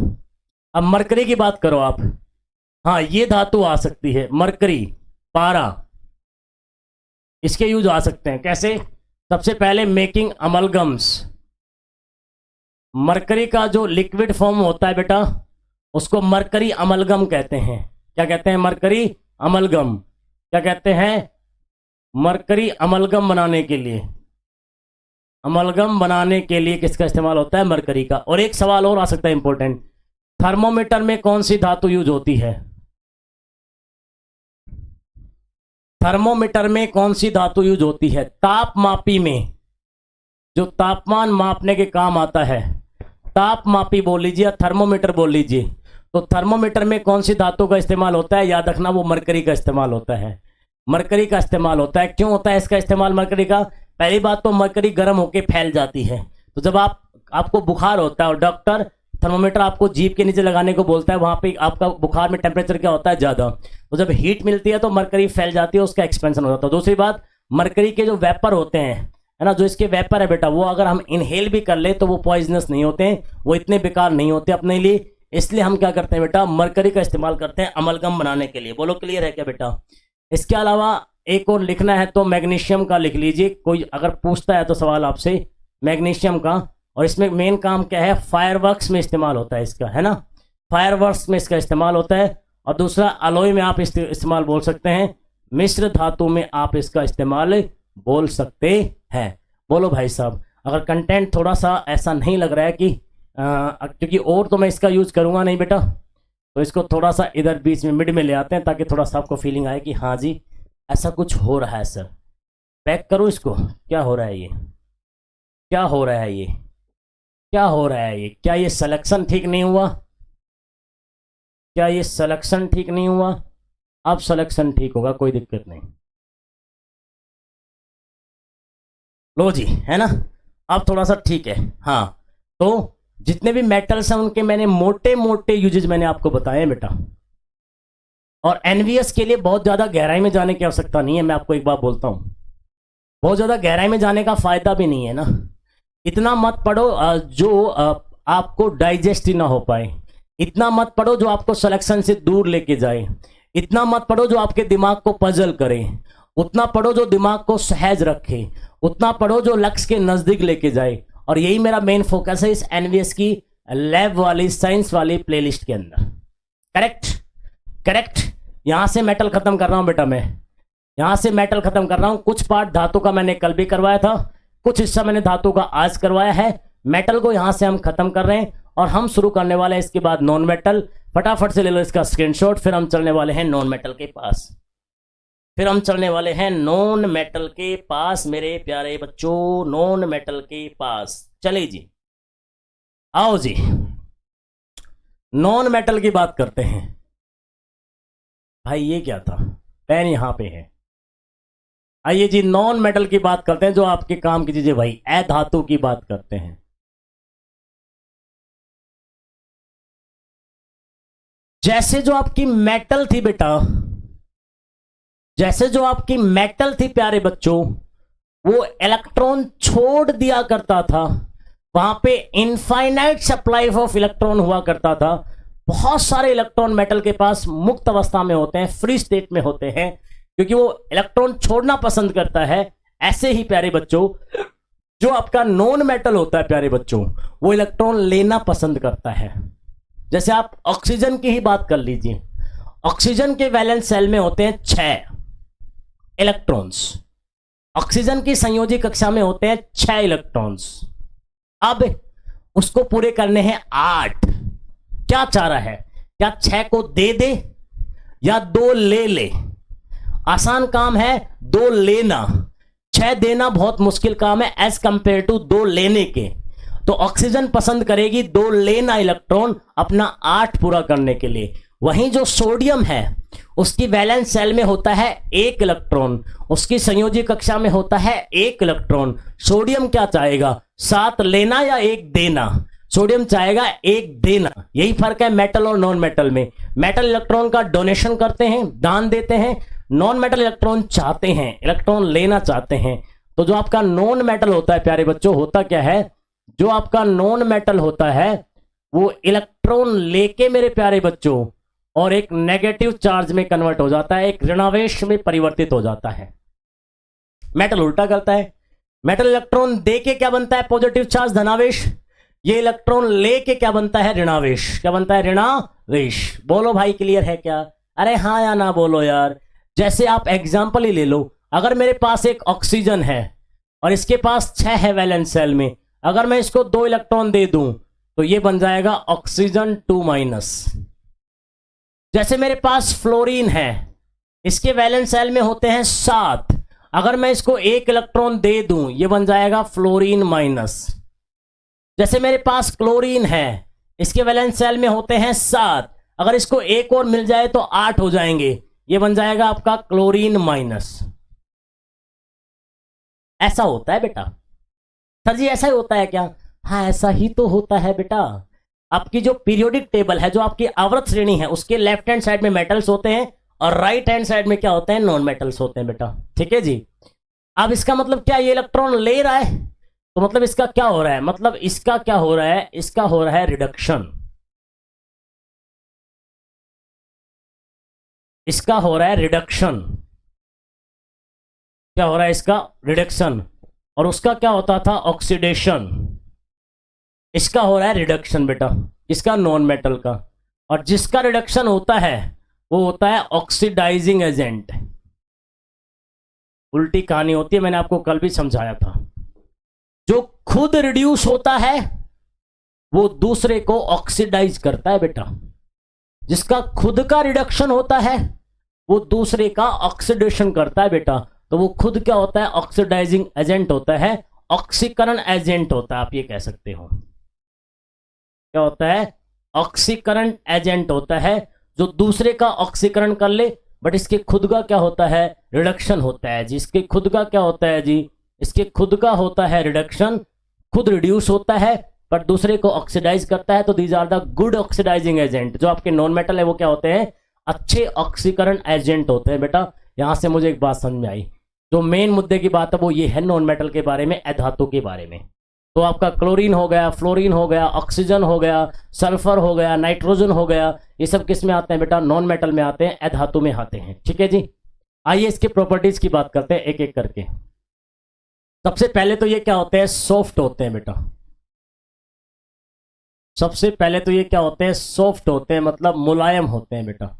अब मरकरी की बात करो आप, हाँ ये धातु आ सकती है, मरकरी, पारा, इसके यूज आ सकते हैं। कैसे? सबसे पहले मेकिंग अमलगम्स। मरकरी का जो लिक्विड फॉर्म होता है बेटा, उसको मरकरी अमलगम कहते हैं। क्या कहते हैं? Mercury amalgam. क्या कहते हैं? मरकरी अमलगम बनाने के लिए, अमलगम बनाने के लिए किसका इस्तेमाल होता है? मरकरी का। और एक सवाल और आ सकता है इंपॉर्टेंट, थर्मोमीटर में कौन सी धातु यूज होती है? थर्मोमीटर में कौन सी धातु यूज होती है? तापमापी में, जो तापमान मापने के काम आता है, तापमापी बोल लीजिए या थर्मोमीटर बोल लीजिए। तो थर्मोमीटर में कौन सी धातु का इस्तेमाल होता है? याद रखना, वो मरकरी का इस्तेमाल होता है। मरकरी का इस्तेमाल होता है। क्यों होता है इसका इस्तेमाल मरकरी का? पहली बात तो मरकरी गर्म होकर फैल जाती है, तो जब आपको बुखार होता है और डॉक्टर थर्मोमीटर आपको जीभ के नीचे लगाने को बोलता है, वहां पे आपका बुखार में टेम्परेचर क्या होता है? ज्यादा। तो जब हीट मिलती है तो मरकरी फैल जाती है, उसका एक्सपेंशन हो जाता है। दूसरी बात, मरकरी के जो वेपर होते हैं, है ना, जो इसके वेपर है बेटा, वो अगर हम इनहेल भी कर ले तो वो पॉइजनस नहीं होते हैं, वो इतने बेकार नहीं होते अपने लिए। इसलिए हम क्या करते हैं बेटा, मरकरी का इस्तेमाल करते हैं अमलगम बनाने के लिए। बोलो क्लियर है क्या बेटा? इसके अलावा एक और लिखना है तो मैग्नीशियम का लिख लीजिए, कोई अगर पूछता है तो सवाल आपसे मैग्नीशियम का। और इसमें मेन काम क्या है, फायरवर्क्स में इस्तेमाल होता है इसका, है ना, फायरवर्क्स में इसका इस्तेमाल होता है। और दूसरा, अलॉय में आप इस्तेमाल बोल सकते हैं, मिश्र धातु में आप इसका इस्तेमाल बोल सकते हैं। बोलो भाई साहब, अगर कंटेंट थोड़ा सा ऐसा नहीं लग रहा है कि क्योंकि और तो मैं इसका यूज करूंगा नहीं बेटा, तो इसको थोड़ा सा इधर बीच में मिड में ले आते हैं ताकि थोड़ा सा आपको फीलिंग आए कि हाँ जी ऐसा कुछ हो रहा है सर। पैक करूँ इसको? क्या हो रहा है ये, क्या हो रहा है ये, क्या हो रहा है ये? क्या ये सिलेक्शन ठीक नहीं हुआ? क्या ये सिलेक्शन ठीक नहीं हुआ? अब सिलेक्शन ठीक होगा, कोई दिक्कत नहीं। लो जी, है ना, अब थोड़ा सा ठीक है। हाँ, तो जितने भी मेटल्स हैं उनके मैंने मोटे मोटे यूजेज मैंने आपको बताए हैं बेटा। और एनवीएस के लिए बहुत ज़्यादा गहराई में जाने की आवश्यकता नहीं है, मैं आपको एक बात बोलता हूँ, बहुत ज़्यादा गहराई में जाने का फायदा भी नहीं है ना। इतना मत पढ़ो जो आपको डाइजेस्ट ही ना हो पाए, इतना मत पढ़ो जो आपको सिलेक्शन से दूर लेके जाए, इतना मत पढ़ो जो आपके दिमाग को पजल करे, उतना पढ़ो जो दिमाग को सहज रखे, उतना पढ़ो जो लक्ष्य के नज़दीक लेके जाए। और यही मेरा मेन फोकस है इस एनवीएस की लैब वाली साइंस वाली प्लेलिस्ट के अंदर। Correct correct. यहां से मेटल खत्म कर रहा हूं बेटा, मैं यहां से मेटल खत्म कर रहा हूं। कुछ पार्ट धातु का मैंने कल भी करवाया था, कुछ हिस्सा मैंने धातु का आज करवाया है। मेटल को यहां से हम खत्म कर रहे हैं और हम शुरू करने वाले हैं इसके बाद नॉन मेटल। फटाफट से ले लो इसका स्क्रीनशॉट, फिर हम चलने वाले हैं नॉन मेटल के पास, फिर हम चलने वाले हैं नॉन मेटल के पास मेरे प्यारे बच्चों, नॉन मेटल के पास। चलिए जी, आओ जी, नॉन मेटल की बात करते हैं। भाई ये क्या था, पेन यहां पे है। आइए जी, नॉन मेटल की बात करते हैं, जो आपके काम की चीजें, भाई अधातु की बात करते हैं। जैसे जो आपकी मेटल थी बेटा, जैसे जो आपकी मेटल थी प्यारे बच्चों, वो इलेक्ट्रॉन छोड़ दिया करता था, वहां पे इनफाइनाइट सप्लाई ऑफ इलेक्ट्रॉन हुआ करता था। बहुत सारे इलेक्ट्रॉन मेटल के पास मुक्त अवस्था में होते हैं, फ्री स्टेट में होते हैं, क्योंकि वो इलेक्ट्रॉन छोड़ना पसंद करता है। ऐसे ही प्यारे बच्चों, जो आपका नॉन मेटल होता है प्यारे बच्चों, वो इलेक्ट्रॉन लेना पसंद करता है। जैसे आप ऑक्सीजन की ही बात कर लीजिए, ऑक्सीजन के वैलेंस सेल में होते हैं 6 इलेक्ट्रॉन्स, ऑक्सीजन की संयोजी कक्षा में होते हैं 6 इलेक्ट्रॉन्स। अब उसको पूरे करने हैं 8। क्या चाह रहा है, क्या 6 को दे दे या 2 ले ले? आसान काम है 2 लेना, 6 देना बहुत मुश्किल काम है एज कंपेयर टू 2 लेने के। तो ऑक्सीजन पसंद करेगी 2 लेना इलेक्ट्रॉन अपना 8 पूरा करने के लिए। वहीं जो सोडियम है उसकी वैलेंस सेल में होता है 1 इलेक्ट्रॉन, उसकी संयोजी कक्षा में होता है 1 इलेक्ट्रॉन। सोडियम क्या चाहेगा, 7 लेना या 1 देना? सोडियम चाहेगा 1 देना। यही फर्क है मेटल और नॉन मेटल में। मेटल इलेक्ट्रॉन का डोनेशन करते हैं, दान देते हैं, नॉन मेटल इलेक्ट्रॉन चाहते हैं, इलेक्ट्रॉन लेना चाहते हैं। तो जो आपका नॉन मेटल होता है प्यारे बच्चों, होता क्या है, जो आपका नॉन मेटल होता है वो इलेक्ट्रॉन लेके मेरे प्यारे बच्चों और एक नेगेटिव चार्ज में कन्वर्ट हो जाता है, एक ऋणावेश में परिवर्तित हो जाता है। मेटल उल्टा करता है, मेटल इलेक्ट्रॉन दे के क्या बनता है, पॉजिटिव चार्ज धनावेश। ये इलेक्ट्रॉन लेके क्या बनता है, ऋणावेश। क्या बनता है, ऋणावेश। बोलो भाई क्लियर है क्या? अरे हाँ या ना बोलो यार। जैसे आप एग्जांपल ही ले लो, अगर मेरे पास एक ऑक्सीजन है और इसके पास 6 है वैलेंस सेल में, अगर मैं इसको 2 इलेक्ट्रॉन दे दूं तो ये बन जाएगा ऑक्सीजन 2-। जैसे मेरे पास फ्लोरीन है, इसके वैलेंस सेल में होते हैं 7, अगर मैं इसको 1 इलेक्ट्रॉन दे दूं ये बन जाएगा फ्लोरीन-। जैसे मेरे पास क्लोरीन है, इसके वैलेंस सेल में होते हैं 7, अगर इसको 1 और मिल जाए तो 8 हो जाएंगे, ये बन जाएगा आपका क्लोरीन-। ऐसा होता है बेटा। सर जी ऐसा ही होता है क्या? हाँ ऐसा ही तो होता है बेटा। आपकी जो पीरियोडिक टेबल है, जो आपकी आवर्त श्रेणी है, उसके लेफ्ट हैंड साइड में मेटल्स होते हैं और राइट हैंड साइड में क्या होते हैं, नॉन मेटल्स होते हैं बेटा। ठीक है जी। अब इसका मतलब क्या, ये इलेक्ट्रॉन ले रहा है तो मतलब इसका क्या हो रहा है, मतलब इसका क्या हो रहा है, इसका हो रहा है रिडक्शन, इसका हो रहा है रिडक्शन, क्या हो रहा है इसका, रिडक्शन। और उसका क्या होता था, ऑक्सीडेशन। इसका हो रहा है रिडक्शन बेटा, इसका नॉन मेटल का। और जिसका रिडक्शन होता है वो होता है ऑक्सीडाइजिंग एजेंट। उल्टी कहानी होती है, मैंने आपको कल भी समझाया था। जो खुद रिड्यूस होता है वो दूसरे को ऑक्सीडाइज करता है बेटा। जिसका खुद का रिडक्शन होता है वो दूसरे का ऑक्सीडेशन करता है बेटा। तो वो खुद क्या होता है, ऑक्सीडाइजिंग एजेंट होता है, ऑक्सीकरण एजेंट होता है, आप ये कह सकते हो। क्या होता है, ऑक्सीकरण एजेंट होता है, जो दूसरे का ऑक्सीकरण कर ले। बट इसके खुद का क्या होता है, रिडक्शन होता है जी। इसके खुद का क्या होता है जी, इसके खुद का होता है रिडक्शन, खुद रिड्यूस होता है पर दूसरे को ऑक्सीडाइज करता है। तो these are the good oxidising agent. जो आपके नॉन मेटल है वो क्या होते हैं, अच्छे ऑक्सीकरण एजेंट होते हैं बेटा। यहां से मुझे एक बात समझ में आई, जो मेन मुद्दे की बात है वो ये है नॉन मेटल के बारे में, अधातु के बारे में। तो आपका क्लोरीन हो गया, फ्लोरीन हो गया, ऑक्सीजन हो गया, सल्फर हो गया, नाइट्रोजन हो गया, ये सब किस में आते हैं बेटा, नॉन मेटल में आते हैं, अधातु में आते हैं। ठीक है जी। आइए इसके प्रॉपर्टीज की बात करते हैं एक एक करके। सबसे पहले तो ये क्या होते हैं, सॉफ्ट होते हैं बेटा। सबसे पहले तो ये क्या होते हैं, सॉफ्ट होते हैं, मतलब मुलायम होते हैं बेटा।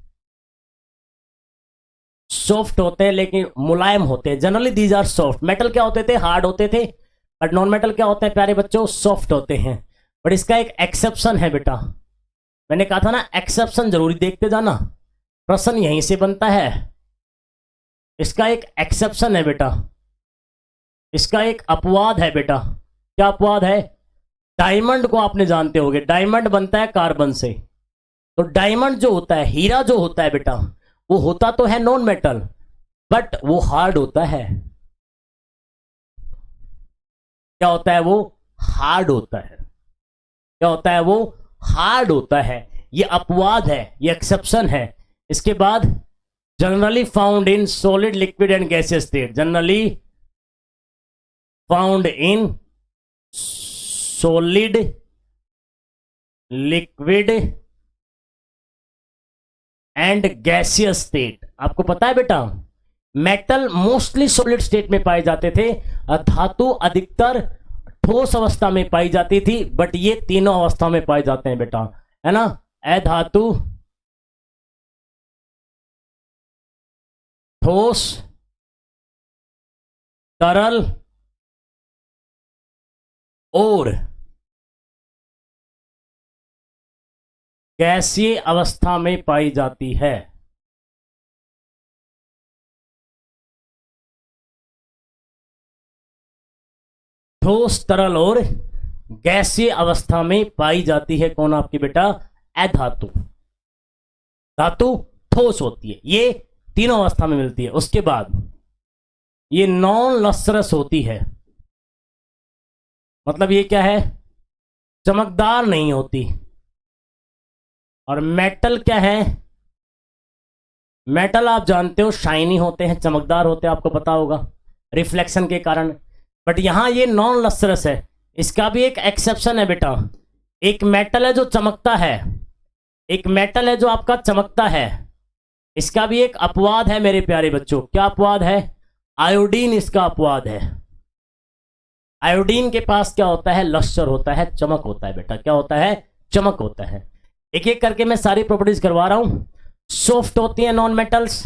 सॉफ्ट होते हैं लेकिन मुलायम होते हैं। Generally these are soft. Metal क्या होते थे, हार्ड होते थे। और नॉन मेटल क्या होते हैं प्यारे बच्चों, सॉफ्ट होते हैं। बट इसका एक एक्सेप्शन है बेटा। मैंने कहा था ना, एक्सेप्शन जरूरी देखते जाना, प्रश्न यहीं से बनता है। इसका एक एक्सेप्शन है बेटा, इसका एक अपवाद है बेटा। क्या अपवाद है, डायमंड को आपने जानते होंगे, डायमंड बनता है कार्बन से। तो डायमंड जो होता है, हीरा जो होता है बेटा, वो होता तो है नॉन मेटल बट वो हार्ड होता है। क्या होता है, वो हार्ड होता है। क्या होता है, वो हार्ड होता है। ये अपवाद है, ये एक्सेप्शन है। इसके बाद generally found in solid, liquid and gaseous state. Generally found in solid, liquid and gaseous state. आपको पता है बेटा, मेटल मोस्टली सॉलिड स्टेट में पाए जाते थे, धातु अधिकतर ठोस अवस्था में पाई जाती थी। बट ये तीनों अवस्था में पाए जाते हैं बेटा, है ना, अधातु, ठोस, तरल और गैसीय अवस्था में पाई जाती है। ठोस, तरल और गैसीय अवस्था में पाई जाती है कौन आपकी बेटा, अधातु। धातु ठोस होती है, ये तीनों अवस्था में मिलती है। उसके बाद ये नॉन लस्ट्रस होती है, मतलब ये क्या है, चमकदार नहीं होती। और मेटल क्या है, मेटल आप जानते हो शाइनी होते हैं, चमकदार होते हैं, आपको पता होगा रिफ्लेक्शन के कारण। बट यहां ये नॉन लस्ट्रस है। इसका भी एक एक्सेप्शन है बेटा। एक मेटल है जो चमकता है, एक मेटल है जो आपका चमकता है। इसका भी एक अपवाद है मेरे प्यारे बच्चों। क्या अपवाद है, आयोडीन इसका अपवाद है। आयोडीन के पास क्या होता है, लस्टर होता है, चमक होता है बेटा। क्या होता है, चमक होता है। एक एक करके मैं सारी प्रॉपर्टीज करवा रहा हूं। सॉफ्ट होती है नॉन मेटल्स,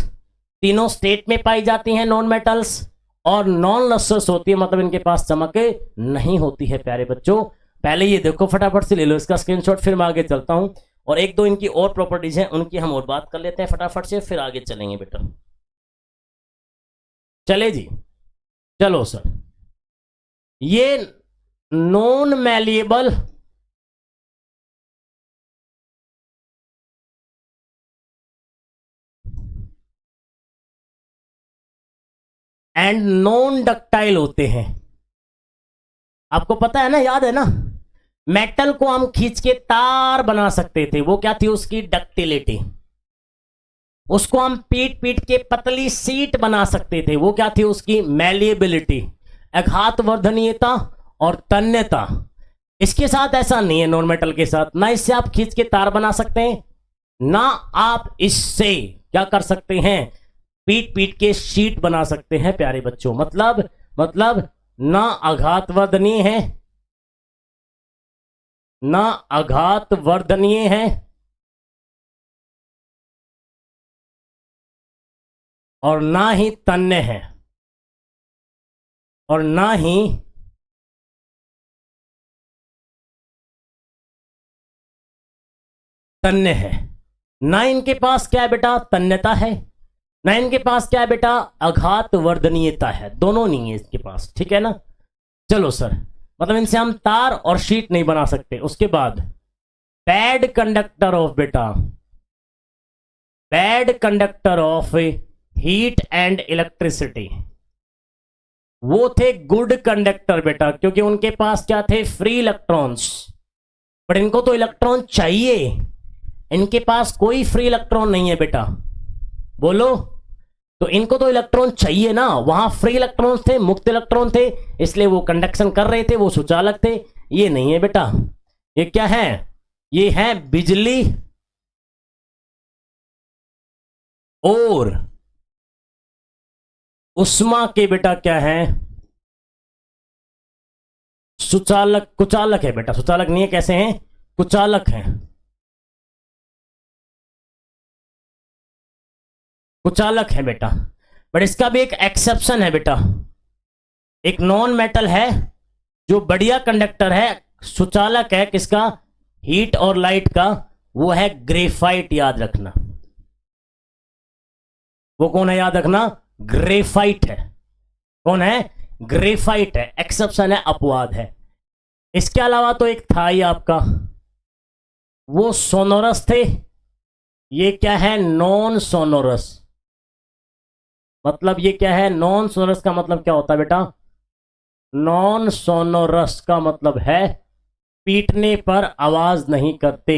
तीनों स्टेट में पाई जाती हैं नॉन मेटल्स, और नॉन लस्टर्स होती है, मतलब इनके पास चमक नहीं होती है प्यारे बच्चों। पहले ये देखो, फटाफट से ले लो इसका स्क्रीनशॉट, फिर मैं आगे चलता हूं। और एक दो इनकी और प्रॉपर्टीज हैं, उनकी हम और बात कर लेते हैं फटाफट से, फिर आगे चलेंगे बेटा। चले जी, चलो सर। ये non malleable and non ductile होते हैं। आपको पता है ना, याद है ना, मेटल को हम खींच के तार बना सकते थे, वो क्या थी उसकी डक्टिलिटी। उसको हम पीट पीट के पतली सीट बना सकते थे। वो क्या थी उसकी? मैलिएबिलिटी, आघातवर्धनीयता और तन्यता। इसके साथ ऐसा नहीं है, नॉन मेटल के साथ ना इससे आप खींच के तार बना सकते हैं, ना आप इससे क्या कर सकते हैं, पीट पीट के शीट बना सकते हैं प्यारे बच्चों। मतलब ना आघातवर्धनीय है, ना आघातवर्धनीय है और ना ही तन्य है, और ना ही तन्य है। ना इनके पास क्या है बेटा? तन्यता है, ना इनके पास क्या है बेटा? आघातवर्धनीयता है। दोनों नहीं है इसके पास, ठीक है ना। चलो सर, मतलब इनसे हम तार और शीट नहीं बना सकते। उसके बाद बैड कंडक्टर ऑफ बेटा, bad conductor of heat and electricity. वो थे गुड कंडक्टर बेटा, क्योंकि उनके पास क्या थे? Free electrons. पर इनको तो इलेक्ट्रॉन चाहिए, इनके पास कोई फ्री इलेक्ट्रॉन नहीं है बेटा, बोलो। तो इनको तो इलेक्ट्रॉन चाहिए ना, वहां फ्री इलेक्ट्रॉन थे, मुक्त इलेक्ट्रॉन थे, इसलिए वो कंडक्शन कर रहे थे, वो सुचालक थे। ये नहीं है बेटा, ये क्या है? ये है बिजली और उष्मा के बेटा क्या है? सुचालक, कुचालक है बेटा, सुचालक नहीं है। कैसे हैं? कुचालक हैं, कुचालक है बेटा। बट इसका भी एक एक्सेप्शन है बेटा। एक नॉन मेटल है जो बढ़िया कंडक्टर है, सुचालक है किसका? हीट और लाइट का। वो है ग्रेफाइट, याद रखना। वो कौन है? याद रखना, ग्रेफाइट है। कौन है? ग्रेफाइट है। एक्सेप्शन है, अपवाद है। इसके अलावा तो एक था ही आपका, वो सोनोरस थे। ये क्या है? Non sonorous. मतलब ये क्या है? नॉन सोनोरस का मतलब क्या होता है बेटा? नॉन सोनोरस का मतलब है पीटने पर आवाज नहीं करते,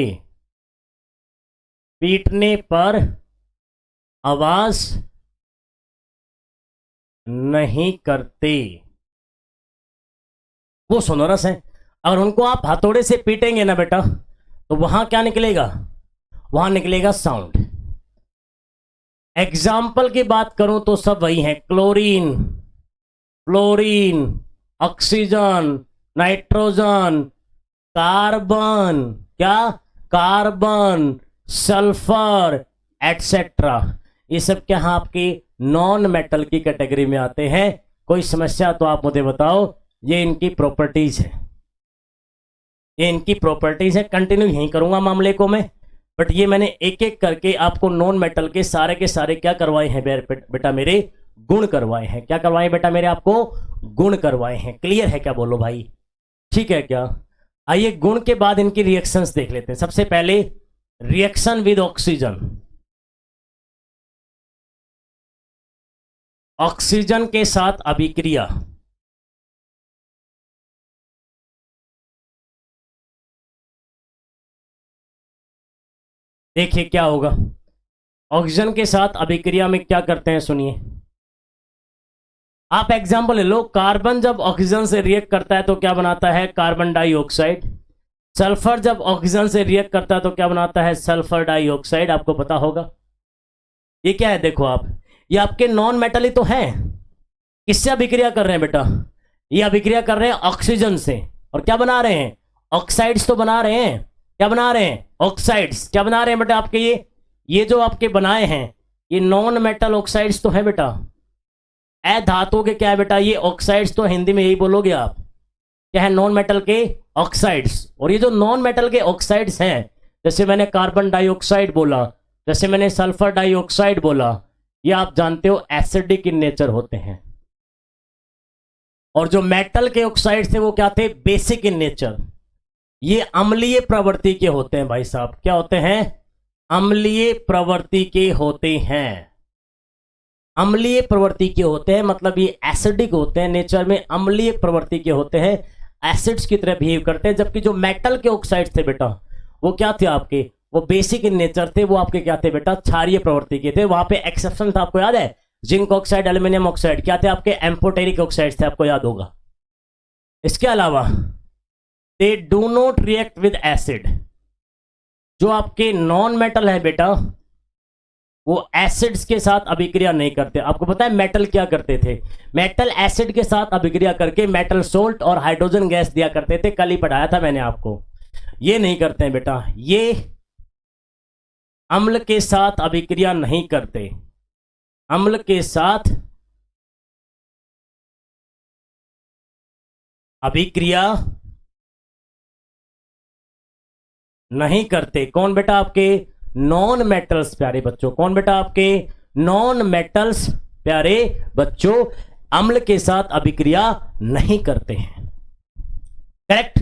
पीटने पर आवाज नहीं करते, वो सोनोरस है। अगर उनको आप हथौड़े से पीटेंगे ना बेटा, तो वहां क्या निकलेगा? वहां निकलेगा साउंड। एग्जाम्पल की बात करूं तो सब वही है, chlorine, fluorine, oxygen, nitrogen, carbon, क्या? Carbon, sulphur, etcetera. ये सब क्या है? आपकी नॉन मेटल की कैटेगरी में आते हैं। कोई समस्या तो आप मुझे बताओ। ये इनकी प्रॉपर्टीज है, ये इनकी प्रॉपर्टीज है। कंटिन्यू यहीं करूंगा मामले को मैं, बट ये मैंने एक एक करके आपको नॉन मेटल के सारे क्या करवाए हैं बेटा मेरे? गुण करवाए हैं। क्या करवाए बेटा मेरे? आपको गुण करवाए हैं। क्लियर है क्या? बोलो भाई, ठीक है क्या? आइए गुण के बाद इनकी रिएक्शंस देख लेते हैं। सबसे पहले रिएक्शन विद ऑक्सीजन, ऑक्सीजन के साथ अभिक्रिया। देखिए क्या होगा। ऑक्सीजन के साथ अभिक्रिया में क्या करते हैं, सुनिए। आप एग्जांपल ले लो, कार्बन जब ऑक्सीजन से रिएक्ट करता है तो क्या बनाता है? Carbon dioxide. सल्फर जब ऑक्सीजन से रिएक्ट करता है तो क्या बनाता है? Sulphur dioxide. आपको पता होगा। ये क्या है? देखो आप, ये आपके नॉन मेटल ही तो हैं। किससे अभिक्रिया कर रहे हैं बेटा? ये अभिक्रिया कर रहे हैं ऑक्सीजन से, और क्या बना रहे हैं? ऑक्साइड्स तो बना रहे हैं। क्या बना रहे हैं? ऑक्साइड्स। क्या बना रहे हैं बेटा आपके? ये जो आपके बनाए हैं, ये नॉन मेटल ऑक्साइड्स तो है बेटा। धातु के क्या है बेटा? ये ऑक्साइड्स तो हिंदी में यही बोलोगे आप, क्या है? नॉन मेटल के ऑक्साइड्स। और ये जो नॉन मेटल के ऑक्साइड्स हैं, जैसे मैंने कार्बन डाइऑक्साइड बोला, जैसे मैंने सल्फर डाइऑक्साइड बोला, ये आप जानते हो एसिडिक इन नेचर होते हैं। और जो मेटल के ऑक्साइड थे वो क्या थे? Basic in nature. ये अम्लीय प्रवृत्ति के होते हैं भाई साहब। क्या होते हैं? अम्लीय प्रवृत्ति के होते हैं। अम्लीय प्रवृत्ति के होते हैं, मतलब ये एसिडिक होते हैं नेचर में, अम्लीय प्रवृत्ति के होते हैं, एसिड्स की तरह बिहेव करते हैं। जबकि जो मेटल के ऑक्साइड थे बेटा, वो क्या थे आपके? वो बेसिक इन नेचर थे, वो आपके क्या थे बेटा, क्षारीय प्रवृत्ति के थे। वहां पे एक्सेप्शन था, आपको याद है, जिंक ऑक्साइड, एल्यूमिनियम ऑक्साइड, क्या थे आपके, एम्फोटेरिक ऑक्साइड थे, आपको याद होगा। इसके अलावा they do not react with acid. जो आपके नॉन मेटल है बेटा, वो एसिड्स के साथ अभिक्रिया नहीं करते। आपको पता है मेटल क्या करते थे, मेटल एसिड के साथ अभिक्रिया करके मेटल सोल्ट और हाइड्रोजन गैस दिया करते थे, कल ही पढ़ाया था मैंने आपको। ये नहीं करते हैं बेटा, ये अम्ल के साथ अभिक्रिया नहीं करते, अम्ल के साथ अभिक्रिया नहीं करते। कौन बेटा, आपके नॉन मेटल्स प्यारे बच्चों, कौन बेटा, आपके नॉन मेटल्स प्यारे बच्चों अम्ल के साथ अभिक्रिया नहीं करते हैं। करेक्ट।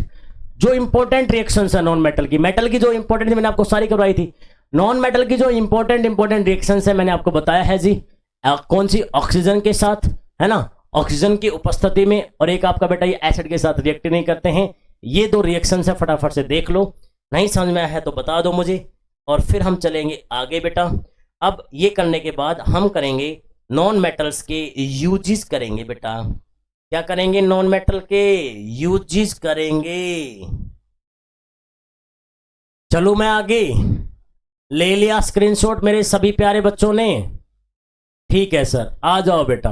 जो इंपॉर्टेंट रिएक्शंस है नॉन मेटल की, मेटल की जो इंपॉर्टेंट थी मैंने आपको सारी करवाई थी, नॉन मेटल की जो इंपॉर्टेंट रिएक्शंस है मैंने आपको बताया है जी। कौन सी, ऑक्सीजन के साथ, है ना, ऑक्सीजन की उपस्थिति में, और एक आपका बेटा ये एसिड के साथ रिएक्ट नहीं करते हैं। ये दो रिएक्शंस है, फटाफट से देख लो, नहीं समझ में आया है तो बता दो मुझे, और फिर हम चलेंगे आगे बेटा। अब ये करने के बाद हम करेंगे नॉन मेटल्स के यूजेस करेंगे बेटा। क्या करेंगे, नॉन मेटल के यूजेस करेंगे। चलो मैं आगे, ले लिया स्क्रीनशॉट मेरे सभी प्यारे बच्चों ने, ठीक है सर, आ जाओ बेटा।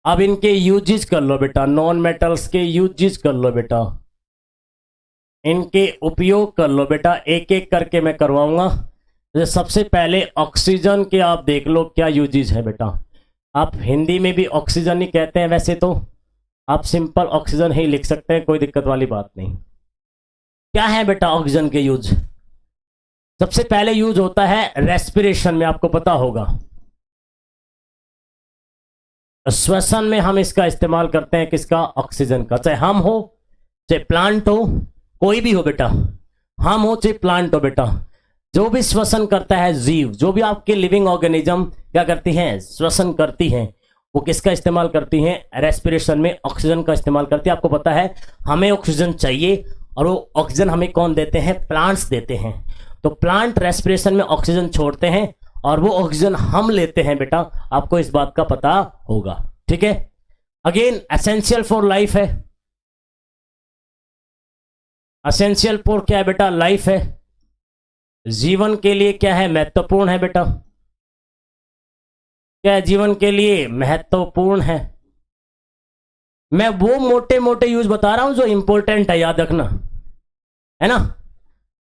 अब इनके यूजेस कर लो बेटा, नॉन मेटल्स के यूजेस कर लो बेटा, इनके उपयोग कर लो बेटा, एक एक करके मैं करवाऊंगा। जैसे सबसे पहले ऑक्सीजन के आप देख लो क्या यूजेस है बेटा। आप हिंदी में भी ऑक्सीजन ही कहते हैं, वैसे तो आप सिंपल ऑक्सीजन ही लिख सकते हैं, कोई दिक्कत वाली बात नहीं। क्या है बेटा ऑक्सीजन के यूज, सबसे पहले यूज होता है रेस्पिरेशन में, आपको पता होगा श्वसन में हम इसका इस्तेमाल करते हैं, किसका, ऑक्सीजन का। चाहे हम हो, चाहे प्लांट हो, कोई भी हो बेटा, हम हो चाहे प्लांट हो बेटा, जो भी श्वसन करता है जीव, जो भी आपके लिविंग ऑर्गेनिज्म क्या करती हैं, श्वसन करती हैं, वो किसका इस्तेमाल करती हैं, रेस्पिरेशन में ऑक्सीजन का इस्तेमाल करती है। आपको पता है हमें ऑक्सीजन चाहिए, और वो ऑक्सीजन हमें कौन देते हैं, प्लांट्स देते हैं। तो प्लांट रेस्पिरेशन में ऑक्सीजन छोड़ते हैं और वो ऑक्सीजन हम लेते हैं बेटा, आपको इस बात का पता होगा, ठीक है। अगेन एसेंशियल फॉर लाइफ है, एसेंशियल फॉर क्या है बेटा, लाइफ है, जीवन के लिए क्या है, महत्वपूर्ण है बेटा, क्या है, जीवन के लिए महत्वपूर्ण है। मैं वो मोटे मोटे यूज बता रहा हूं जो इंपॉर्टेंट है, याद रखना, है ना।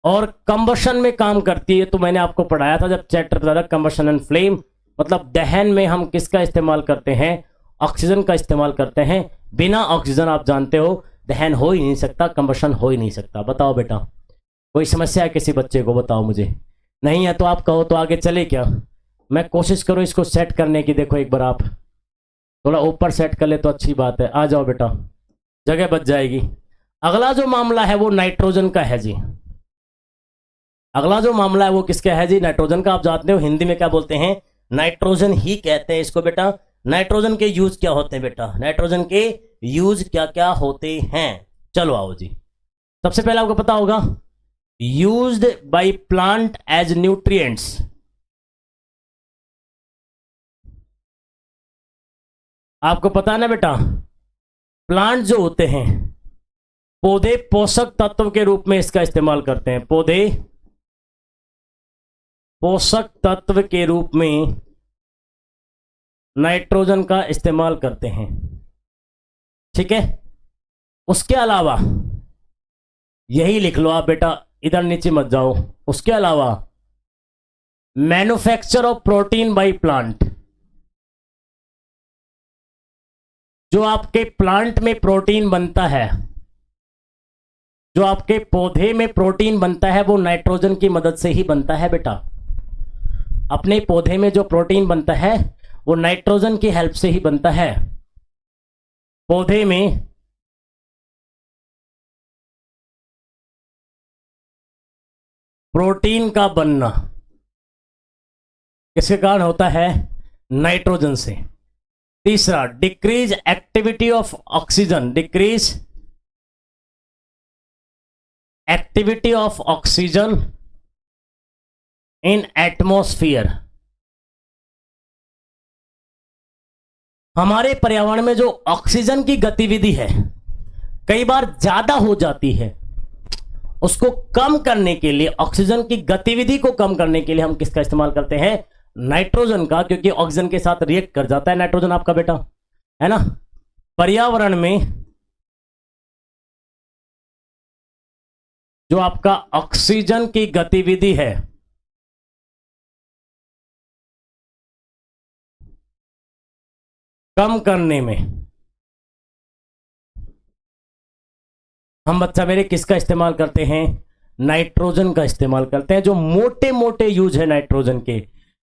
और कंबशन में काम करती है, तो मैंने आपको पढ़ाया था जब चैप्टर बता था कंबशन एंड फ्लेम, मतलब दहन में हम किसका इस्तेमाल करते हैं, ऑक्सीजन का इस्तेमाल करते हैं। बिना ऑक्सीजन आप जानते हो दहन हो ही नहीं सकता, कंबशन हो ही नहीं सकता। बताओ बेटा, कोई समस्या है किसी बच्चे को, बताओ मुझे, नहीं है तो आप कहो तो आगे चले क्या। मैं कोशिश करूँ इसको सेट करने की, देखो एक बार आप थोड़ा ऊपर सेट कर ले तो अच्छी बात है। आ जाओ बेटा, जगह बच जाएगी। अगला जो मामला है वो नाइट्रोजन का है जी, अगला जो मामला है वो किसका है जी, नाइट्रोजन का। आप जानते हो हिंदी में क्या बोलते हैं, नाइट्रोजन ही कहते हैं इसको बेटा। नाइट्रोजन के यूज क्या होते हैं बेटा, नाइट्रोजन के यूज क्या क्या होते हैं, चलो आओ जी। सबसे पहले आपको पता होगा used by plant as nutrients, आपको पता है ना बेटा, प्लांट जो होते हैं पौधे पोषक तत्व के रूप में इसका इस्तेमाल करते हैं, पौधे पोषक तत्व के रूप में नाइट्रोजन का इस्तेमाल करते हैं, ठीक है। उसके अलावा यही लिख लो आप बेटा, इधर नीचे मत जाओ। उसके अलावा manufacture of protein by plant, जो आपके प्लांट में प्रोटीन बनता है, जो आपके पौधे में प्रोटीन बनता है, वो नाइट्रोजन की मदद से ही बनता है बेटा। अपने पौधे में जो प्रोटीन बनता है वो नाइट्रोजन की हेल्प से ही बनता है। पौधे में प्रोटीन का बनना किसके कारण होता है, नाइट्रोजन से। तीसरा, decrease activity of oxygen, decrease activity of oxygen in atmosphere. हमारे पर्यावरण में जो ऑक्सीजन की गतिविधि है कई बार ज्यादा हो जाती है, उसको कम करने के लिए, ऑक्सीजन की गतिविधि को कम करने के लिए हम किसका इस्तेमाल करते हैं? नाइट्रोजन का, क्योंकि ऑक्सीजन के साथ रिएक्ट कर जाता है नाइट्रोजन आपका बेटा, है ना। पर्यावरण में जो आपका ऑक्सीजन की गतिविधि है कम करने में हम बच्चा मेरे किसका इस्तेमाल करते हैं? नाइट्रोजन का इस्तेमाल करते हैं। जो मोटे मोटे यूज है नाइट्रोजन के,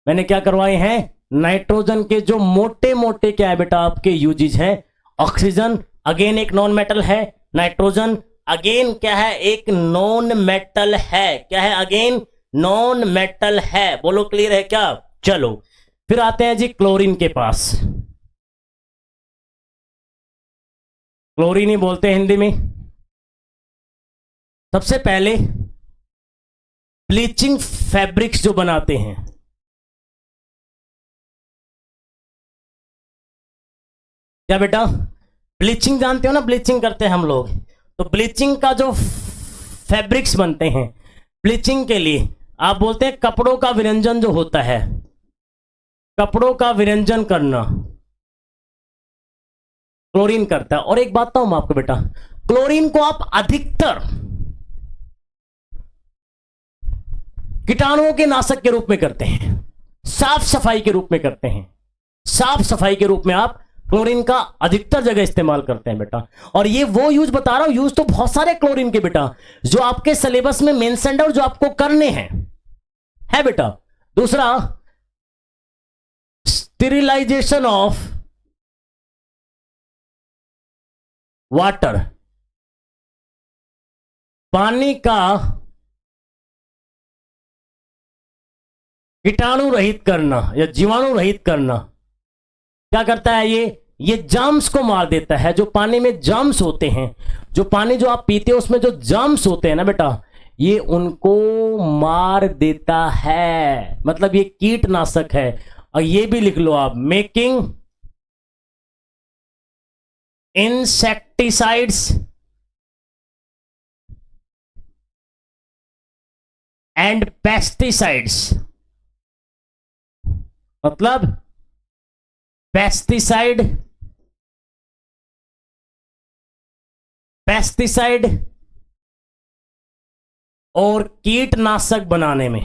मैंने क्या करवाए हैं? नाइट्रोजन के जो मोटे मोटे क्या है बेटा आपके यूजेज हैं। ऑक्सीजन अगेन एक नॉन मेटल है, नाइट्रोजन अगेन क्या है? एक नॉन मेटल है। क्या है? अगेन नॉन मेटल है। बोलो क्लियर है क्या? चलो फिर आते हैं जी क्लोरीन के पास। क्लोरीन ही बोलते हैं हिंदी में। सबसे पहले ब्लीचिंग फैब्रिक्स जो बनाते हैं, क्या बेटा? ब्लीचिंग जानते हो ना, ब्लीचिंग करते हैं हम लोग। तो ब्लीचिंग का जो फैब्रिक्स बनते हैं, ब्लीचिंग के लिए आप बोलते हैं कपड़ों का विरंजन जो होता है, कपड़ों का विरंजन करना क्लोरीन करता है। और एक बात बताऊं मैं आपको बेटा, क्लोरीन को आप अधिकतर कीटाणुओं के नाशक के रूप में करते हैं, साफ सफाई के रूप में करते हैं। साफ सफाई के रूप में आप क्लोरीन का अधिकतर जगह इस्तेमाल करते हैं बेटा। और ये वो यूज बता रहा हूं, यूज तो बहुत सारे क्लोरीन के बेटा जो आपके सिलेबस में मेंशन्ड और जो आपको करने हैं, है बेटा। दूसरा, स्टेरिलाइजेशन ऑफ वाटर, पानी का कीटाणु रहित करना या जीवाणु रहित करना। क्या करता है ये जर्म्स को मार देता है। जो पानी में जर्म्स होते हैं, जो पानी जो आप पीते हो उसमें जो जर्म्स होते हैं ना बेटा, ये उनको मार देता है। मतलब ये कीटनाशक है। और ये भी लिख लो आप, मेकिंग इंसेक्टिसाइड्स एंड पेस्टिसाइड्स। मतलब पेस्टिसाइड और कीटनाशक बनाने में,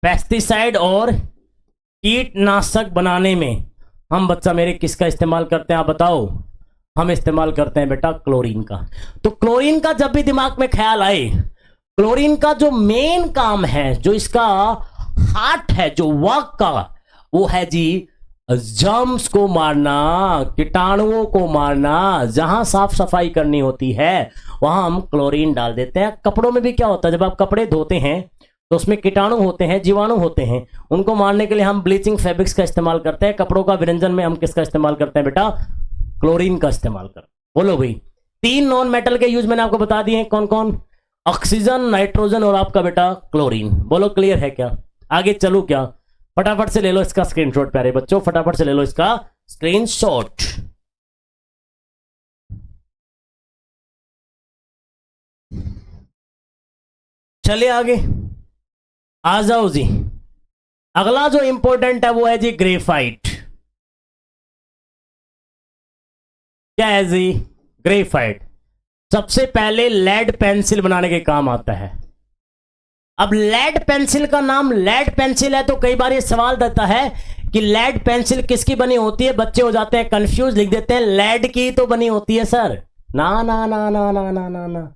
पेस्टिसाइड और कीटनाशक बनाने में हम बच्चा मेरे किसका इस्तेमाल करते हैं? आप बताओ। हम इस्तेमाल करते हैं बेटा क्लोरीन का। तो क्लोरीन का जब भी दिमाग में ख्याल आए, क्लोरीन का जो मेन काम है, जो इसका हार्ट है, जो वर्क का, वो है जी जर्म्स को मारना, कीटाणुओं को मारना। जहां साफ सफाई करनी होती है वहां हम क्लोरीन डाल देते हैं। कपड़ों में भी क्या होता है, जब आप कपड़े धोते हैं तो उसमें कीटाणु होते हैं, जीवाणु होते हैं, उनको मारने के लिए हम ब्लीचिंग फैब्रिक्स का इस्तेमाल करते हैं। कपड़ों का विरंजन में हम किसका इस्तेमाल करते हैं बेटा? क्लोरीन का इस्तेमाल करते हैं। बोलो भाई, 3 नॉन मेटल के यूज मैंने आपको बता दिए हैं। कौन कौन? ऑक्सीजन, नाइट्रोजन और आपका बेटा क्लोरीन। बोलो क्लियर है क्या? आगे चलू क्या? फटाफट से ले लो इसका स्क्रीनशॉट प्यारे बच्चों, फटाफट से ले लो इसका स्क्रीनशॉट। चलिए आगे आ जाओ जी। अगला जो इंपॉर्टेंट है वो है जी ग्रेफाइट। क्या है जी? ग्रेफाइट सबसे पहले लेड पेंसिल बनाने के काम आता है। अब लेड पेंसिल का नाम लेड पेंसिल है तो कई बार ये सवाल देता है कि लेड पेंसिल किसकी बनी होती है। बच्चे हो जाते हैं कंफ्यूज, लिख देते हैं लेड की तो बनी होती है सर। ना ना ना ना ना ना ना ना,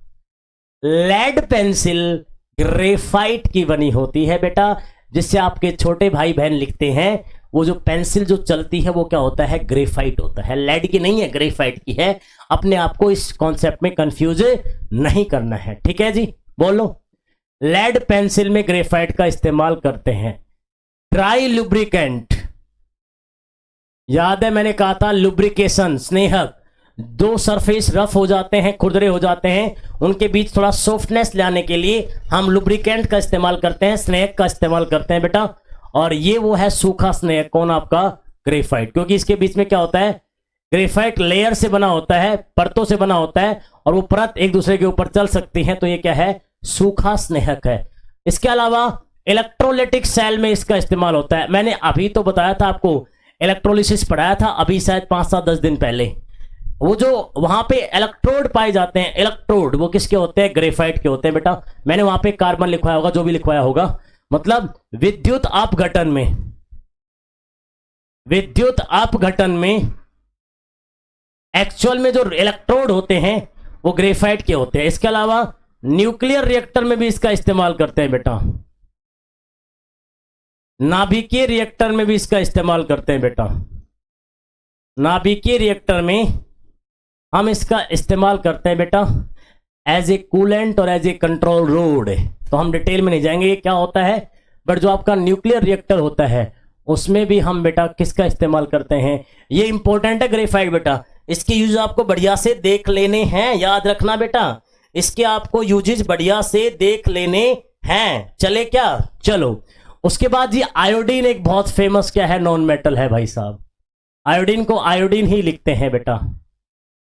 लेड पेंसिल ग्रेफाइट की बनी होती है बेटा। जिससे आपके छोटे भाई बहन लिखते हैं, वो जो पेंसिल जो चलती है वो क्या होता है? ग्रेफाइट होता है। लेड की नहीं है, ग्रेफाइट की है। अपने आप को इस कॉन्सेप्ट में कंफ्यूज नहीं करना है, ठीक है जी। बोलो, लेड पेंसिल में ग्रेफाइट का इस्तेमाल करते हैं। ट्राई लुब्रिकेंट, याद है मैंने कहा था लुब्रिकेशन, स्नेहक। दो सरफेस रफ हो जाते हैं, खुरदरे हो जाते हैं, उनके बीच थोड़ा सॉफ्टनेस लाने के लिए हम लुब्रिकेंट का इस्तेमाल करते हैं, स्नेक का इस्तेमाल करते हैं बेटा। और ये वो है सूखा स्नेक, कौन? आपका ग्रेफाइट, क्योंकि इसके बीच में क्या होता है, ग्रेफाइट लेयर से बना होता है, परतों से बना होता है, और वो परत एक दूसरे के ऊपर चल सकती हैं, तो ये क्या है, सूखा स्नेहक है। इसके अलावा इलेक्ट्रोलाइटिक सेल में इसका इस्तेमाल होता है। मैंने अभी तो बताया था आपको, इलेक्ट्रोलिसिस पढ़ाया था अभी शायद 5-7-10 दिन पहले। वो जो वहां पे इलेक्ट्रोड पाए जाते हैं, इलेक्ट्रोड वो किसके होते हैं, ग्रेफाइट के होते हैं बेटा। मैंने वहां पे कार्बन लिखवाया होगा, जो भी लिखवाया होगा, मतलब विद्युत अपघटन में, विद्युत अपघटन में एक्चुअल में जो इलेक्ट्रोड होते हैं वो ग्रेफाइट के होते हैं। इसके अलावा न्यूक्लियर रिएक्टर में भी इसका इस्तेमाल करते हैं बेटा, नाभिकीय रिएक्टर में भी इसका इस्तेमाल करते हैं बेटा। नाभिकीय रिएक्टर में हम इसका इस्तेमाल करते हैं बेटा एज ए कूलेंट और एज ए कंट्रोल रोड। तो हम डिटेल में नहीं जाएंगे ये क्या होता है, बट जो आपका न्यूक्लियर रिएक्टर होता है उसमें भी हम बेटा किसका इस्तेमाल करते हैं, ये इंपॉर्टेंट है ग्रेफाइट बेटा। इसके यूज आपको बढ़िया से देख लेने हैं, याद रखना बेटा, इसके आपको यूजेस बढ़िया से देख लेने हैं। चले क्या, चलो। उसके बाद ये आयोडीन एक बहुत फेमस क्या है, नॉन मेटल है भाई साहब। आयोडीन को आयोडीन ही लिखते हैं बेटा।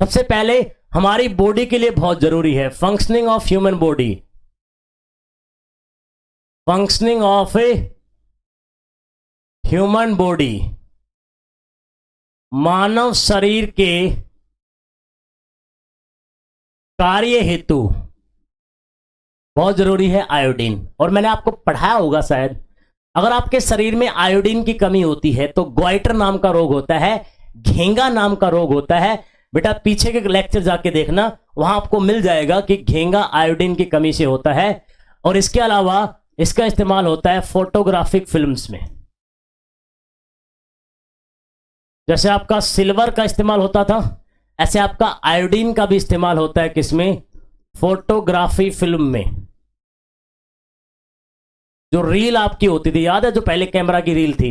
सबसे पहले हमारी बॉडी के लिए बहुत जरूरी है, functioning of human body, functioning of a human body, मानव शरीर के कार्य हेतु बहुत जरूरी है आयोडीन। और मैंने आपको पढ़ाया होगा शायद, अगर आपके शरीर में आयोडीन की कमी होती है तो ग्वाइटर नाम का रोग होता है, घेंगा नाम का रोग होता है बेटा। पीछे के लेक्चर जाके देखना, वहां आपको मिल जाएगा कि घेंगा आयोडीन की कमी से होता है। और इसके अलावा इसका इस्तेमाल होता है फोटोग्राफिक फिल्म्स में, जैसे आपका सिल्वर का इस्तेमाल होता था, ऐसे आपका आयोडीन का भी इस्तेमाल होता है किसमें, फोटोग्राफी फिल्म में। जो रील आपकी होती थी, याद है, जो पहले कैमरा की रील थी,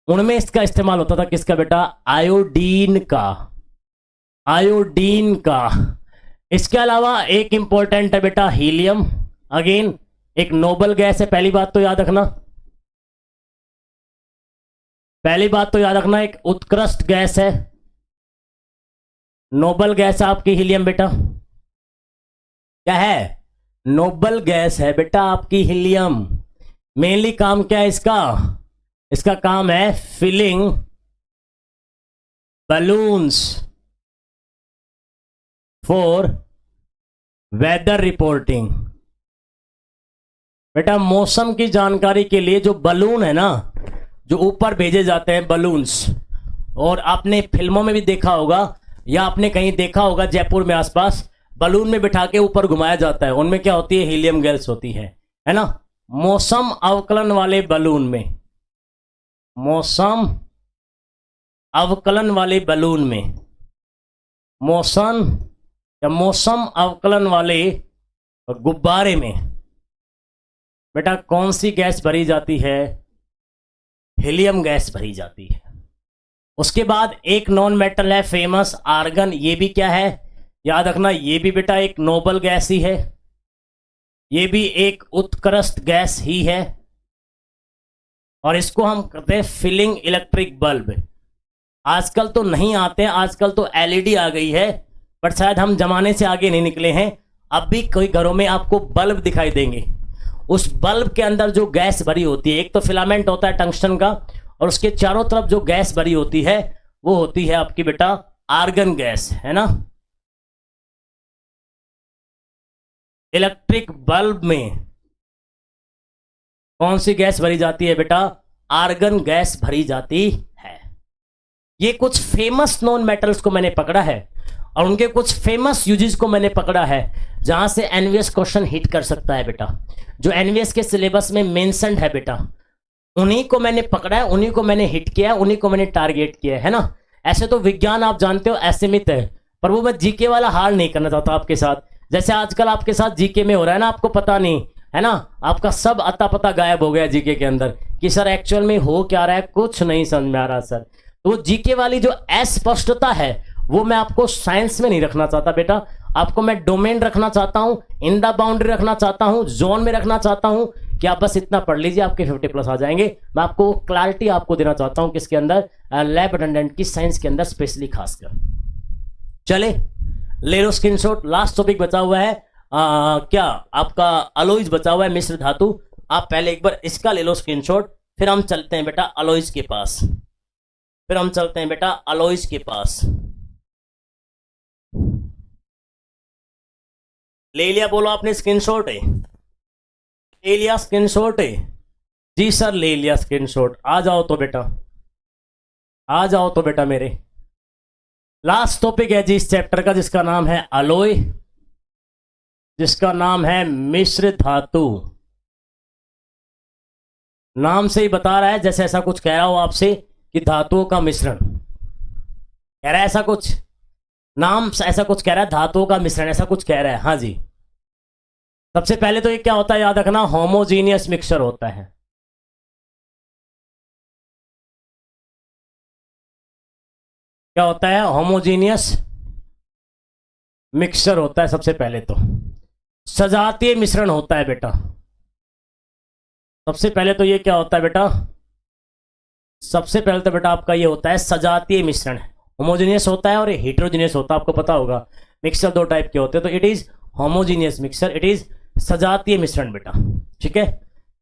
उनमें इसका इस्तेमाल होता था किसका बेटा, आयोडीन का, आयोडीन का। इसके अलावा एक इंपॉर्टेंट है बेटा हीलियम, अगेन एक नोबल गैस है, पहली बात तो याद रखना, पहली बात तो याद रखना, एक उत्कृष्ट गैस है, नोबल गैस है आपकी हीलियम बेटा। क्या है, नोबल गैस है बेटा आपकी हीलियम। मेनली काम क्या है इसका, इसका काम है filling balloons for weather reporting. बेटा मौसम की जानकारी के लिए जो बलून है ना, जो ऊपर भेजे जाते हैं बलून्स, और आपने फिल्मों में भी देखा होगा या आपने कहीं देखा होगा जयपुर में आसपास, बलून में बिठा के ऊपर घुमाया जाता है, उनमें क्या होती है, हीलियम गैस होती है ना। मौसम अवकलन वाले बलून में, मौसम अवकलन वाले बलून में, मौसम या मौसम अवकलन वाले गुब्बारे में बेटा कौन सी गैस भरी जाती है, हीलियम गैस भरी जाती है। उसके बाद एक नॉन मेटल है फेमस, आर्गन। ये भी क्या है, याद रखना, ये भी बेटा एक नोबल गैस ही है, ये भी एक उत्कृष्ट गैस ही है। और इसको हम कहते हैं फिलिंग इलेक्ट्रिक बल्ब। आजकल तो नहीं आते हैं, आजकल तो एलईडी आ गई है, पर शायद हम जमाने से आगे नहीं निकले हैं। अब भी कई घरों में आपको बल्ब दिखाई देंगे, उस बल्ब के अंदर जो गैस भरी होती है, एक तो फिलामेंट होता है टंगस्टन का, और उसके चारों तरफ जो गैस भरी होती है वो होती है आपकी बेटा आर्गन गैस, है ना। इलेक्ट्रिक बल्ब में कौन सी गैस भरी जाती है बेटा, आर्गन गैस भरी जाती है। ये कुछ फेमस नॉन मेटल्स को मैंने पकड़ा है और उनके कुछ फेमस यूजेस को मैंने पकड़ा है, जहां से एनवीएस क्वेश्चन हिट कर सकता है बेटा। जो एनवीएस के सिलेबस में मेंशन्ड है बेटा, उन्हीं को मैंने पकड़ा है, उन्हीं को मैंने हिट किया है, उन्हीं को मैंने टारगेट किया है ना। ऐसे तो विज्ञान आप जानते हो असीमित है, पर वो मैं जीके वाला हाल नहीं करना चाहता आपके साथ, जैसे आजकल आपके साथ जीके में हो रहा है ना, आपको पता नहीं है ना, आपका सब अता पता गायब हो गया जीके के अंदर कि सर एक्चुअल में हो क्या रहा है, कुछ नहीं समझ में आ रहा सर। तो वो जीके वाली जो अस्पष्टता है वो मैं आपको साइंस में नहीं रखना चाहता बेटा, आपको मैं डोमेन रखना चाहता हूं, इन द बाउंड्री रखना चाहता हूं, जोन में रखना चाहता हूं कि आप बस इतना पढ़ लीजिए, आपके 50 प्लस आ जाएंगे। मैं आपको क्लैरिटी आपको देना चाहता हूं किसके अंदर, लैब अटेंडेंट की साइंस के अंदर स्पेशली खासकर। चले ले लो स्क्रीनशॉट। लास्ट टॉपिक बचा हुआ है क्या आपका अलॉयज बचा हुआ है, मिश्र धातु। आप पहले एक बार इसका ले लो स्क्रीनशॉट, फिर हम चलते हैं बेटा अलॉयज के पास, फिर हम चलते हैं बेटा अलॉयज के पास। ले लिया, बोलो आपने स्क्रीनशॉट है, ले लिया स्क्रीनशॉट है? जी सर ले लिया स्क्रीनशॉट। आ जाओ तो बेटा, आ जाओ तो बेटा मेरे। लास्ट टॉपिक है जी इस चैप्टर का, जिसका नाम है अलॉय, जिसका नाम है मिश्र धातु। नाम से ही बता रहा है, जैसे ऐसा कुछ कह रहा हो आपसे कि धातुओं का मिश्रण कह रहा है, ऐसा कुछ नाम ऐसा कुछ कह रहा है, धातुओं का मिश्रण ऐसा कुछ कह रहा है। हाँ जी, सबसे पहले तो ये क्या होता है याद रखना, होमोजीनियस मिक्सचर होता है। क्या होता है? होमोजीनियस मिक्सचर होता है सबसे पहले तो। सजातीय मिश्रण होता है बेटा, सबसे पहले तो ये क्या होता है बेटा, सबसे पहले तो बेटा आपका ये होता है सजातीय मिश्रण। होमोजीनियस होता है और हेटेरोजीनियस होता है, आपको पता होगा मिक्सचर दो टाइप के होते हैं। तो it is homogeneous mixture, it is सजातीय मिश्रण बेटा। ठीक है,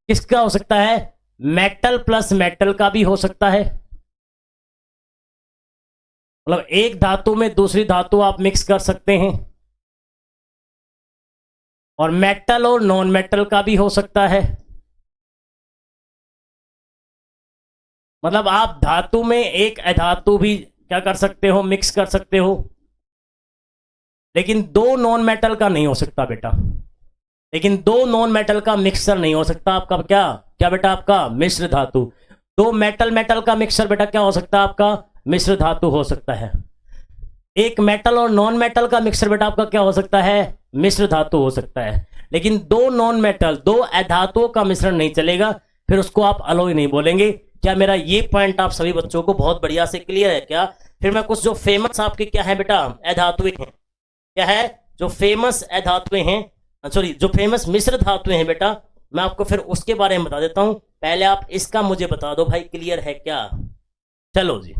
किसका हो सकता है? मेटल प्लस मेटल का भी हो सकता है, मतलब एक धातु में दूसरी धातु आप मिक्स कर सकते हैं, और मेटल और नॉन मेटल का भी हो सकता है। मतलब आप धातु में एक अधातु भी क्या कर सकते हो, मिक्स कर सकते हो, लेकिन दो नॉन मेटल का नहीं हो सकता बेटा, लेकिन दो नॉन मेटल का मिक्सचर नहीं हो सकता आपका। क्या क्या बेटा? आपका मिश्र धातु। दो मेटल मेटल का मिक्सचर बेटा क्या हो सकता है? आपका मिश्र धातु हो सकता है। एक मेटल और नॉन मेटल का मिक्सचर बेटा आपका क्या हो सकता है? मिश्र धातु हो सकता है। लेकिन दो नॉन मेटल, दो अधातुओं का मिश्रण नहीं चलेगा, फिर उसको आप अलॉय नहीं बोलेंगे। क्या मेरा ये पॉइंट आप सभी बच्चों को बहुत बढ़िया से क्लियर है क्या? फिर मैं कुछ जो फेमस आपके क्या है बेटा अधातुएं हैं, क्या है जो फेमस अधातुएं हैं, सॉरी जो फेमस मिश्र धातुएं हैं बेटा, मैं आपको फिर उसके बारे में बता देता हूं। पहले आप इसका मुझे बता दो भाई, क्लियर है क्या? चलो जी,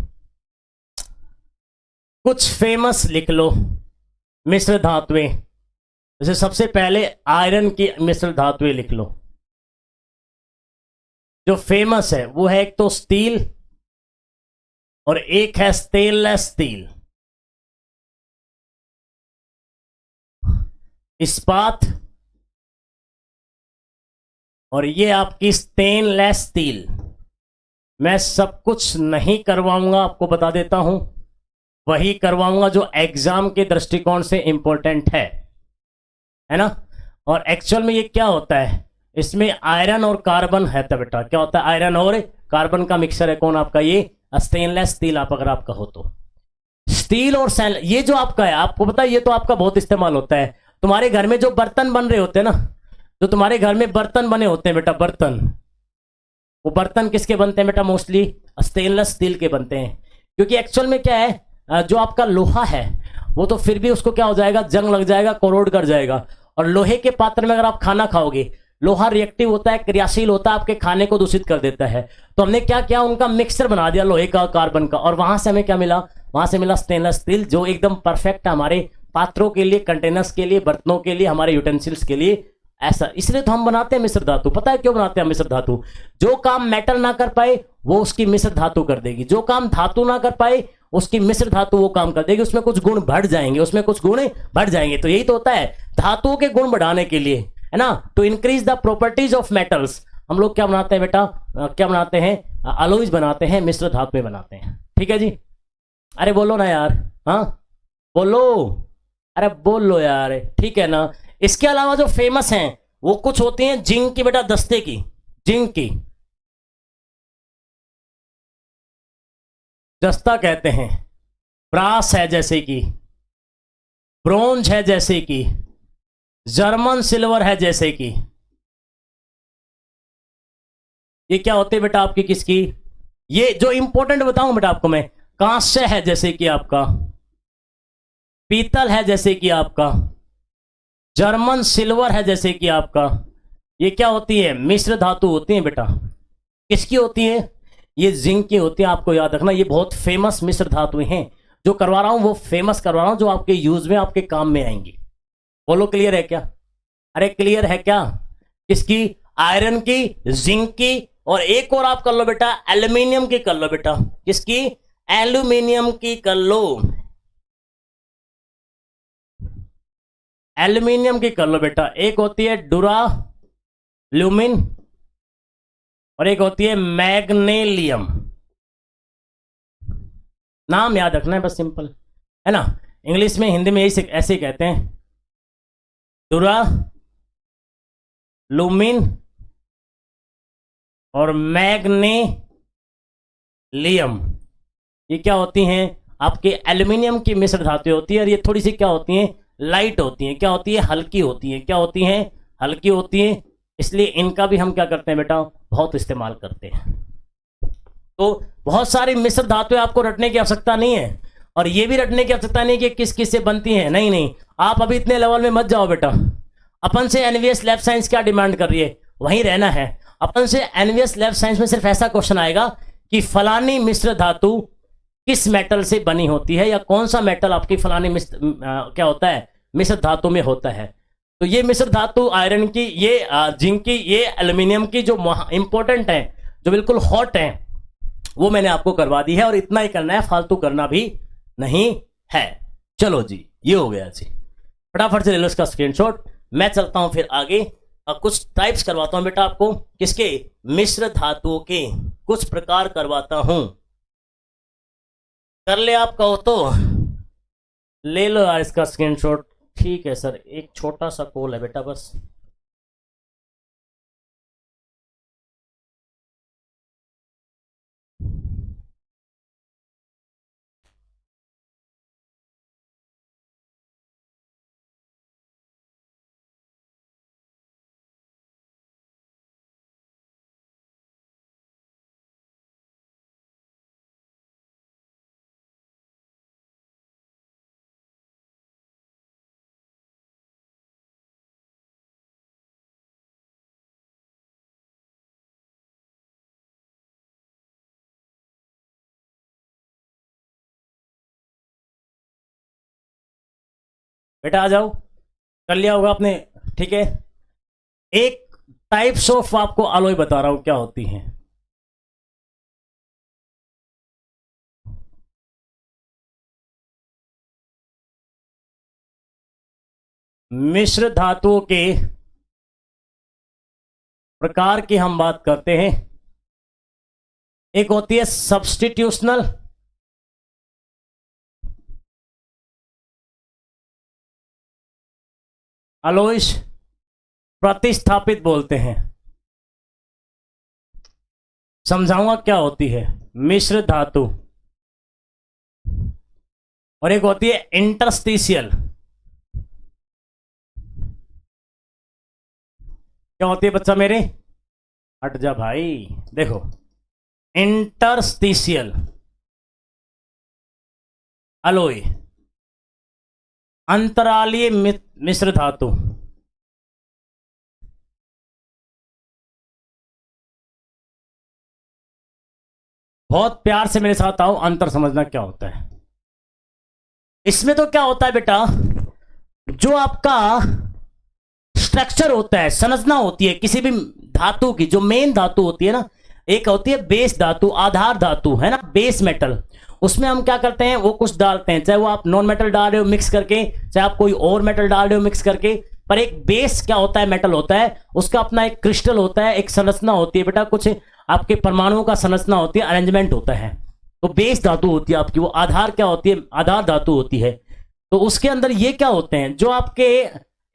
कुछ फेमस लिख लो मिश्र धातुएं। जैसे सबसे पहले आयरन की मिश्र धातुएं लिख लो। जो फेमस है वो है एक तो स्टील और एक है स्टेनलेस स्टील। इस्पात और ये आपकी स्टेनलेस स्टील। मैं सब कुछ नहीं करवाऊंगा, आपको बता देता हूं, वही करवाऊंगा जो एग्जाम के दृष्टिकोण से इंपॉर्टेंट है ना। और एक्चुअल में ये क्या होता है, इसमें आयरन और कार्बन है तो बेटा क्या होता है, आयरन और कार्बन का मिक्सचर है। कौन आपका? ये स्टेनलेस स्टील। आप अगर आपका हो तो स्टील और ये जो आपका है, आपको पता है ये तो आपका बहुत इस्तेमाल होता है। तुम्हारे घर में जो बर्तन बन रहे होते हैं ना, जो तुम्हारे घर में बर्तन बने होते हैं बेटा, बर्तन, वो बर्तन किसके बनते हैं बेटा? मोस्टली स्टेनलेस स्टील के बनते हैं। क्योंकि एक्चुअल में क्या है, जो आपका लोहा है वो तो फिर भी उसको क्या हो जाएगा, जंग लग जाएगा, कोरोड कर जाएगा। और लोहे के पात्र में अगर आप खाना खाओगे, लोहा रिएक्टिव होता है, क्रियाशील होता है, आपके खाने को दूषित कर देता है। तो हमने क्या किया, उनका मिक्सचर बना दिया लोहे का, कार्बन का, और वहां से हमें क्या मिला, वहां से मिला स्टेनलेस स्टील, जो एकदम परफेक्ट है हमारे पात्रों के लिए, कंटेनर्स के लिए, बर्तनों के लिए, हमारे यूटेंसिल्स के लिए। ऐसा इसलिए तो हम बनाते हैं मिश्र धातु। पता है क्यों बनाते हैं मिश्र धातु? जो काम मेटल ना कर पाए वो उसकी मिश्र धातु कर देगी, जो काम धातु ना कर पाए उसकी मिश्र धातु वो काम कर देगी। उसमें कुछ गुण बढ़ जाएंगे, उसमें कुछ गुण बढ़ जाएंगे। तो यही तो होता है धातुओं के गुण बढ़ाने के लिए, है ना, to increase the properties of metals. हम लोग क्या बनाते हैं बेटा, क्या बनाते हैं, अलॉयज बनाते हैं, मिश्र धातु बनाते हैं। ठीक है जी, अरे बोलो ना यार, हाँ बोलो, अरे बोल लो यार, ठीक है ना। इसके अलावा जो फेमस हैं वो कुछ होती हैं जिंक की बेटा, दस्ते की, जिंक की जस्ता कहते हैं, ब्रास है जैसे कि, ब्रोंज है जैसे कि, जर्मन सिल्वर है जैसे कि। ये क्या होते हैं बेटा आपकी किसकी, ये जो इंपॉर्टेंट बताऊं बेटा आपको मैं, कांस्य है जैसे कि आपका, पीतल है जैसे कि आपका, जर्मन सिल्वर है जैसे कि आपका, ये क्या होती है? मिश्र धातु होती है बेटा। किसकी होती है? ये जिंक की होती है। आपको याद रखना, ये बहुत फेमस मिश्र धातुएं हैं। जो करवा रहा हूं वो फेमस करवा रहा हूं, जो आपके यूज में, आपके काम में आएंगी। बोलो क्लियर है क्या? अरे क्लियर है क्या? किसकी? आयरन की, जिंक की, और एक और आप कर लो बेटा, एल्यूमिनियम की कर लो बेटा। किसकी? एल्यूमिनियम की कर लो, एल्यूमिनियम की कर लो बेटा। एक होती है डुरा ल्यूमिन और एक होती है मैग्नेलियम। नाम याद रखना है बस, सिंपल है ना। इंग्लिश में, हिंदी में यही ऐसे ही कहते हैं, डुरा लुमिन और मैग्नेलियम। ये क्या होती हैं? आपके एल्यूमिनियम की मिश्र धातु होती है, और ये थोड़ी सी क्या होती हैं? लाइट होती हैं। क्या होती है? हल्की होती हैं। क्या होती हैं? हल्की होती हैं। इसलिए इनका भी हम क्या करते हैं बेटा? बहुत इस्तेमाल करते हैं। तो बहुत सारी मिश्र धातुएं आपको रटने की आवश्यकता नहीं है, और ये भी रटने की आवश्यकता नहीं कि किस किस से बनती हैं। नहीं नहीं, आप अभी इतने लेवल में मत जाओ बेटा। अपन से एनवीएस लैब साइंस क्या डिमांड कर रही है? वहीं रहना है। अपन से एनवीएस लैब साइंस में सिर्फ ऐसा क्वेश्चन आएगा कि फलानी मिश्र धातु किस मेटल से बनी होती है, या कौन सा मेटल आपकी फलानी क्या होता है? मिश्र धातु में होता है। तो ये मिश्र धातु आयरन की, ये जिंक की, ये एल्यूमिनियम की, जो इंपॉर्टेंट है, जो बिल्कुल हॉट है, वो मैंने आपको करवा दी है। और इतना ही करना है, फालतू करना भी नहीं है। चलो जी, ये हो गया जी। फटाफट से ले लो इसका स्क्रीनशॉट। मैं चलता हूं फिर आगे, और कुछ टाइप्स करवाता हूं बेटा आपको। किसके? मिश्र धातुओं के कुछ प्रकार करवाता हूं। कर ले आप कहो तो ले लो यार इसका स्क्रीनशॉट। ठीक है सर, एक छोटा सा कॉल है बेटा बस। बेटा आ जाओ, कर लिया होगा आपने। ठीक है, एक टाइप्स ऑफ आपको अलॉय बता रहा हूं क्या होती हैं। मिश्र धातुओं के प्रकार की हम बात करते हैं। एक होती है सब्स्टिट्यूशनल, अलॉयज प्रतिस्थापित बोलते हैं। समझाऊंगा क्या होती है मिश्र धातु। और एक होती है इंटरस्टिशियल। क्या होती है बच्चा मेरे? हट जा भाई। देखो, इंटरस्टिशियल अलॉय, अंतरालीय मिश्र धातु। बहुत प्यार से मेरे साथ आओ, अंतर समझना क्या होता है। इसमें तो क्या होता है बेटा, जो आपका स्ट्रक्चर होता है, संरचना होती है किसी भी धातु की, जो मेन धातु होती है ना, एक होती है बेस धातु, आधार धातु है ना, बेस मेटल। उसमें हम क्या करते हैं, वो कुछ डालते हैं, चाहे वो आप नॉन मेटल डाल रहे हो मिक्स करके, चाहे आप कोई और मेटल डाल रहे हो मिक्स करके, पर एक बेस क्या होता है, मेटल होता है, उसका अपना एक क्रिस्टल होता है, एक संरचना होती है बेटा, कुछ आपके परमाणुओं का संरचना होती है, अरेंजमेंट होता है। तो बेस धातु होती है आपकी, वो आधार क्या होती है, आधार धातु होती है। तो उसके अंदर ये क्या होते हैं, जो आपके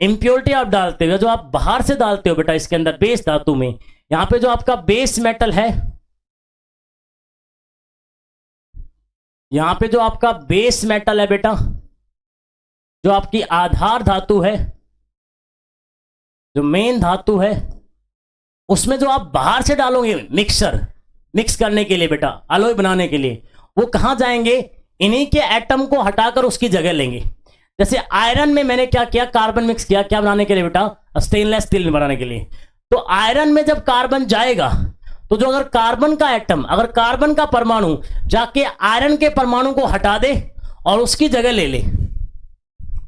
इंप्योरिटी आप डालते हो, जो आप बाहर से डालते हो बेटा इसके अंदर बेस धातु में, यहां पे जो आपका बेस मेटल है, यहां पे जो आपका बेस मेटल है बेटा, जो आपकी आधार धातु है, जो मेन धातु है, उसमें जो आप बाहर से डालोगे मिक्स करने के लिए बेटा, अलॉय बनाने के लिए, वो कहां जाएंगे, इन्हीं के एटम को हटाकर उसकी जगह लेंगे। जैसे आयरन में मैंने क्या किया, कार्बन मिक्स किया, क्या बनाने के लिए बेटा, स्टेनलेस स्टील बनाने के लिए। तो आयरन में जब कार्बन जाएगा तो जो अगर कार्बन का एटम, अगर कार्बन का परमाणु जाके आयरन के परमाणु को हटा दे और उसकी जगह ले ले,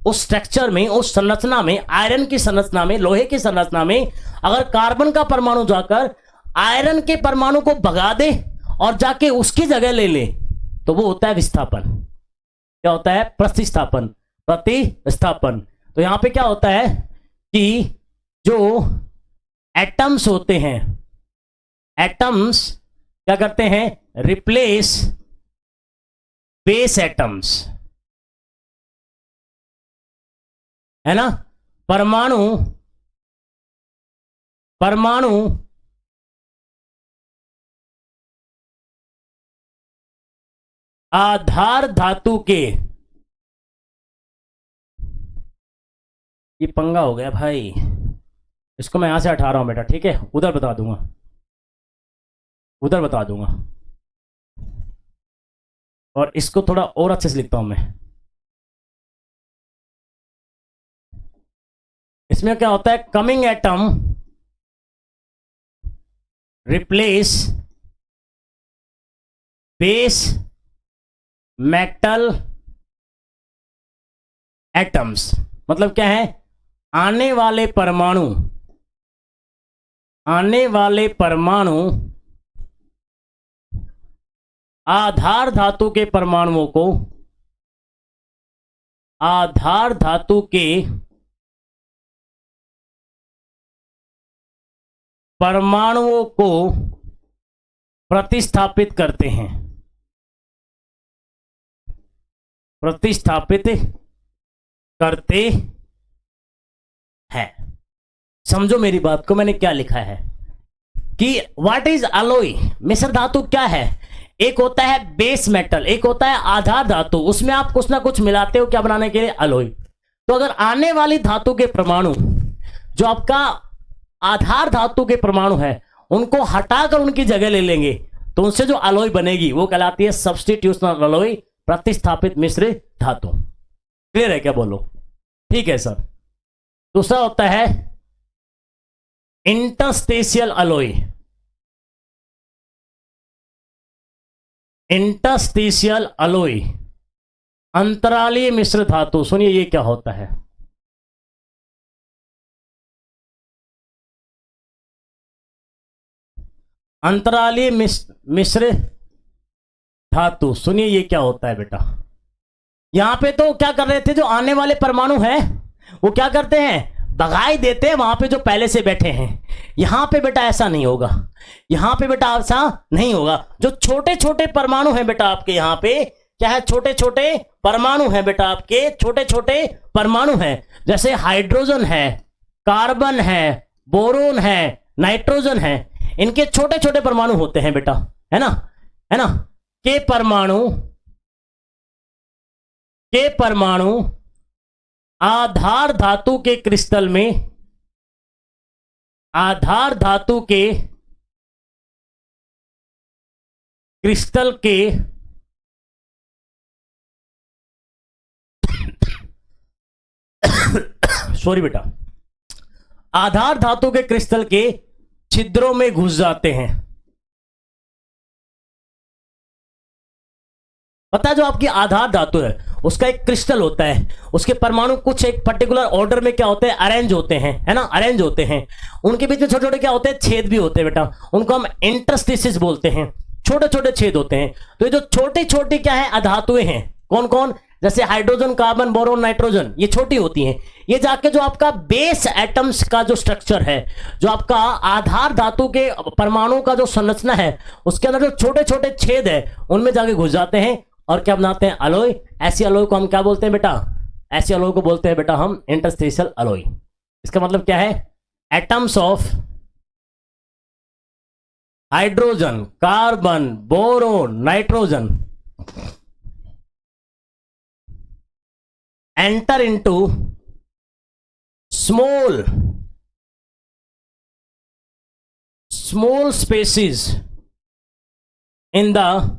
उस स्ट्रक्चर में, उस संरचना में, आयरन की संरचना में, लोहे की संरचना में अगर कार्बन का परमाणु जाकर आयरन के परमाणु को भगा दे और जाके उसकी जगह ले ले, तो वो होता है विस्थापन। क्या होता है? प्रतिस्थापन। प्रतिस्थापन। तो यहां पे क्या होता है कि जो एटम्स होते हैं, एटम्स क्या करते हैं? रिप्लेस बेस एटम्स, है ना। परमाणु परमाणु आधार धातु के, ये पंगा हो गया भाई, इसको मैं यहां से हटा रहा हूं बेटा, ठीक है, उधर बता दूंगा, उधर बता दूंगा, और इसको थोड़ा और अच्छे से लिखता हूं मैं। इसमें क्या होता है? Coming atom replace base metal atoms. मतलब क्या है? आने वाले परमाणु, आने वाले परमाणु आधार धातु के परमाणुओं को, आधार धातु के परमाणुओं को प्रतिस्थापित करते हैं, प्रतिस्थापित करते हैं। समझो मेरी बात को, मैंने क्या लिखा है कि व्हाट इज अलॉय, मिश्र धातु क्या है? एक होता है बेस मेटल, एक होता है आधार धातु, उसमें आप कुछ ना कुछ मिलाते हो, क्या बनाने के लिए? अलॉय। तो अगर आने वाली धातु के परमाणु जो आपका आधार धातु के परमाणु है उनको हटाकर उनकी जगह ले लेंगे, तो उनसे जो अलॉय बनेगी वो कहलाती है सब्स्टिट्यूशनल अलॉय, प्रतिस्थापित मिश्र धातु। क्लियर है क्या? बोलो। ठीक है सर। दूसरा होता है इंटरस्टेशियल अलॉय, इंटरस्टेशियल अलॉय, अंतरालीय मिश्र धातु। सुनिए ये क्या होता है? अंतरालीय मिश्र धातु। सुनिए ये क्या होता है बेटा? यहां पे तो क्या कर रहे थे, जो आने वाले परमाणु हैं वो क्या करते हैं? भगाई देते हैं वहां पे जो पहले से बैठे हैं। यहां पे बेटा ऐसा नहीं होगा, यहां पे बेटा ऐसा नहीं होगा। जो छोटे छोटे परमाणु हैं बेटा आपके, यहां पे क्या है? छोटे छोटे परमाणु हैं बेटा आपके, छोटे छोटे परमाणु हैं। जैसे हाइड्रोजन है, कार्बन है, बोरोन है, नाइट्रोजन है, इनके छोटे छोटे परमाणु होते हैं बेटा, है ना, है ना। के परमाणु आधार धातु के क्रिस्टल में, आधार धातु के क्रिस्टल के सॉरी बेटा, आधार धातु के क्रिस्टल के छिद्रों में घुस जाते हैं। पता है जो आपकी आधार धातु है उसका एक क्रिस्टल होता है, उसके परमाणु कुछ एक पर्टिकुलर ऑर्डर में क्या होते हैं? अरेंज होते हैं, है ना, अरेंज होते हैं। उनके बीच में छोटे छोटे क्या होते हैं? छेद भी होते हैं बेटा, उनको हम इंटरस्टिसेस बोलते हैं, छोटे छोटे छेद होते हैं। तो ये जो छोटी छोटी क्या है? अधातुएं हैं। कौन कौन? जैसे हाइड्रोजन, कार्बन, बोरोन, नाइट्रोजन, ये छोटी होती हैं। ये जाके जो आपका बेस एटम्स का जो स्ट्रक्चर है, जो आपका आधार धातु के परमाणु का जो संरचना है, उसके अंदर जो छोटे छोटे छेद है उनमें जाके घुस जाते हैं और क्या बनाते हैं? अलॉय। ऐसी अलॉय को हम क्या बोलते हैं बेटा? ऐसी अलॉय को बोलते हैं बेटा हम इंटरस्टेशियल अलॉय। इसका मतलब क्या है? Atoms of hydrogen, carbon, boron, nitrogen enter into small spaces in the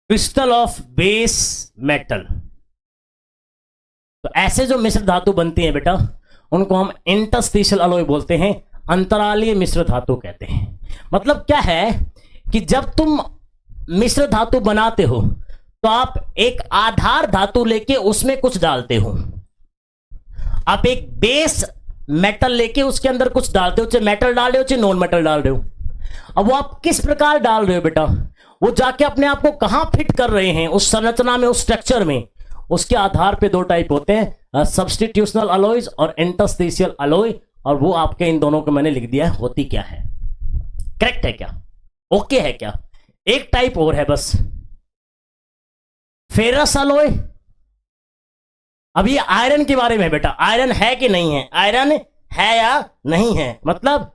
crystal of base metal. तो ऐसे जो मिश्र धातु बनती है बेटा, उनको हम इंटरस्टिशियल अलॉय बोलते हैं, अंतरालीय मिश्र धातु कहते हैं। मतलब क्या है कि जब तुम मिश्र धातु बनाते हो तो आप एक आधार धातु लेके उसमें कुछ डालते हो, आप एक बेस मेटल लेके उसके अंदर कुछ डालते हो, चाहे मेटल डाल रहे हो चाहे नॉन मेटल डाल रहे हो। अब वो आप किस प्रकार डाल रहे हो बेटा, वो जाके अपने आप को कहां फिट कर रहे हैं उस संरचना में, उस स्ट्रक्चर में, उसके आधार पे दो टाइप होते हैं, सब्स्टिट्यूशनल अलॉयज और इंटरस्टिशियल अलॉय। और वो आपके इन दोनों को मैंने लिख दिया है, होती क्या है, करेक्ट है क्या, ओके है क्या। एक टाइप और है बस, फेरस अलॉय। अब ये आयरन के बारे में बेटा, आयरन है कि नहीं है, आयरन है या नहीं है, मतलब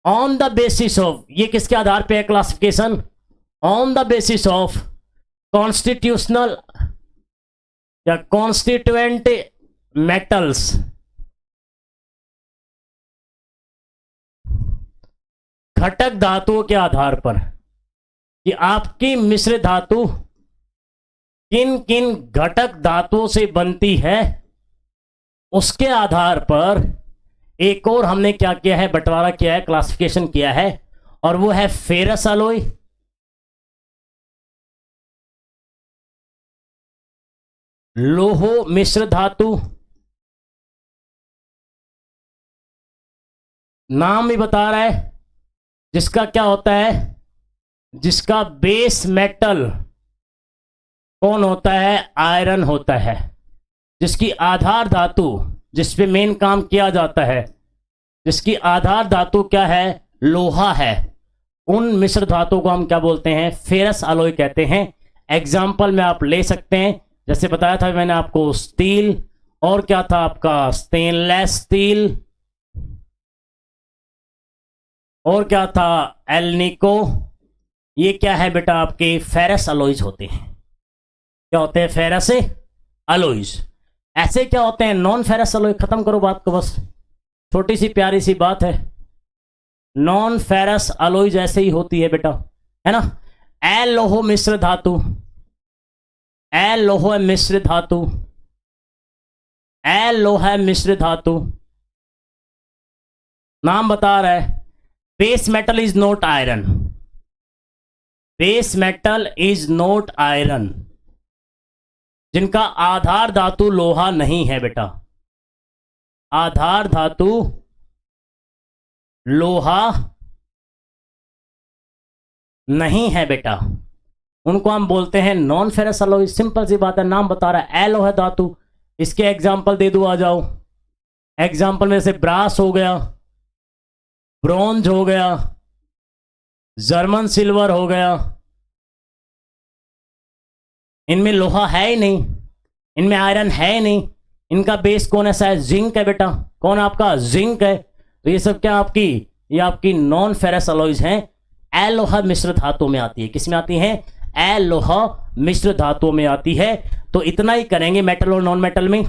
ऑन द बेसिस ऑफ, ये किसके आधार पे है classification, on the basis of constitutional या कॉन्स्टिट्यूएंट मेटल्स, घटक धातुओं के आधार पर, कि आपकी मिश्र धातु किन किन घटक धातुओं से बनती है, उसके आधार पर एक और हमने क्या किया है, बंटवारा किया है, क्लासिफिकेशन किया है, और वो है फेरस अलॉय, लोहो मिश्र धातु, नाम भी बता रहा है, जिसका क्या होता है, जिसका बेस मेटल कौन होता है, आयरन होता है, जिसकी आधार धातु, जिस पे मेन काम किया जाता है, जिसकी आधार धातु क्या है, लोहा है, उन मिश्र धातु को हम क्या बोलते हैं, फेरस अलॉय कहते हैं। एग्जाम्पल में आप ले सकते हैं, जैसे बताया था मैंने आपको, स्टील, और क्या था आपका, स्टेनलेस स्टील, और क्या था, एल्निको। ये क्या है बेटा, आपके फेरस अलॉयज होते हैं। क्या होते हैं, फेरस अलॉयज। ऐसे क्या होते हैं, नॉन फेरस अलॉय। खत्म करो बात को, बस छोटी सी प्यारी सी बात है, नॉन फेरस अलॉयज ऐसे ही होती है बेटा, है ना। अलोह मिश्र धातु, अलोह मिश्र धातु, अलोह मिश्र धातु, नाम बता रहा है, base metal is not iron, base metal is not iron, जिनका आधार धातु लोहा नहीं है बेटा, आधार धातु लोहा नहीं है बेटा, उनको हम बोलते हैं नॉन फेरस अलॉय। सिंपल सी बात है, नाम बता रहा है अलोह धातु। इसके एग्जाम्पल दे दूं, आ जाओ। एग्जाम्पल में से ब्रास हो गया, ब्रॉन्ज हो गया, जर्मन सिल्वर हो गया। इनमें लोहा है ही नहीं, इनमें आयरन है ही नहीं, इनका बेस कौन ऐसा है, जिंक है बेटा। कौन आपका, जिंक है। तो ये सब क्या आपकी, ये आपकी नॉन फेरस अलॉयज हैं, अलोह मिश्र धातु में आती है। किस में आती है, अलोह मिश्र धातु में आती है। तो इतना ही करेंगे मेटल और नॉन मेटल में।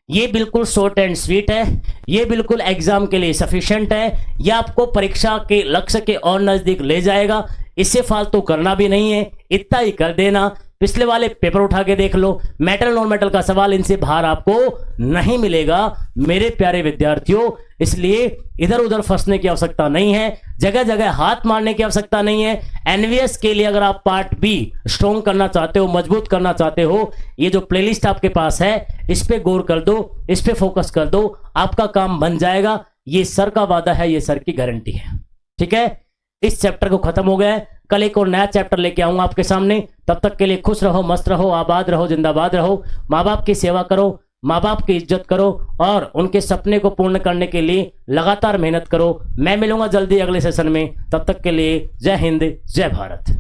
ये बिल्कुल शॉर्ट एंड स्वीट है, ये बिल्कुल एग्जाम के लिए सफिशिएंट है, ये आपको परीक्षा के लक्ष्य के और नजदीक ले जाएगा। इससे फालतू करना भी नहीं है, इतना ही कर देना। पिछले वाले पेपर उठा के देख लो, मेटल नॉन मेटल का सवाल इनसे बाहर आपको नहीं मिलेगा मेरे प्यारे विद्यार्थियों। इसलिए इधर उधर फंसने की आवश्यकता नहीं है, जगह जगह हाथ मारने की आवश्यकता नहीं है। एनवीएस के लिए अगर आप पार्ट बी स्ट्रॉन्ग करना चाहते हो, मजबूत करना चाहते हो, ये जो प्लेलिस्ट आपके पास है, इस पे गौर कर दो, इस पे फोकस कर दो, आपका काम बन जाएगा। ये सर का वादा है, ये सर की गारंटी है। ठीक है, इस चैप्टर को खत्म हो गया है, कल एक और नया चैप्टर लेके आऊंगा आपके सामने। तब तक के लिए खुश रहो, मस्त रहो, आबाद रहो, जिंदाबाद रहो। माँ बाप की सेवा करो, माँ बाप की इज्जत करो और उनके सपने को पूर्ण करने के लिए लगातार मेहनत करो। मैं मिलूंगा जल्दी अगले सेशन में, तब तक के लिए जय हिंद, जय भारत।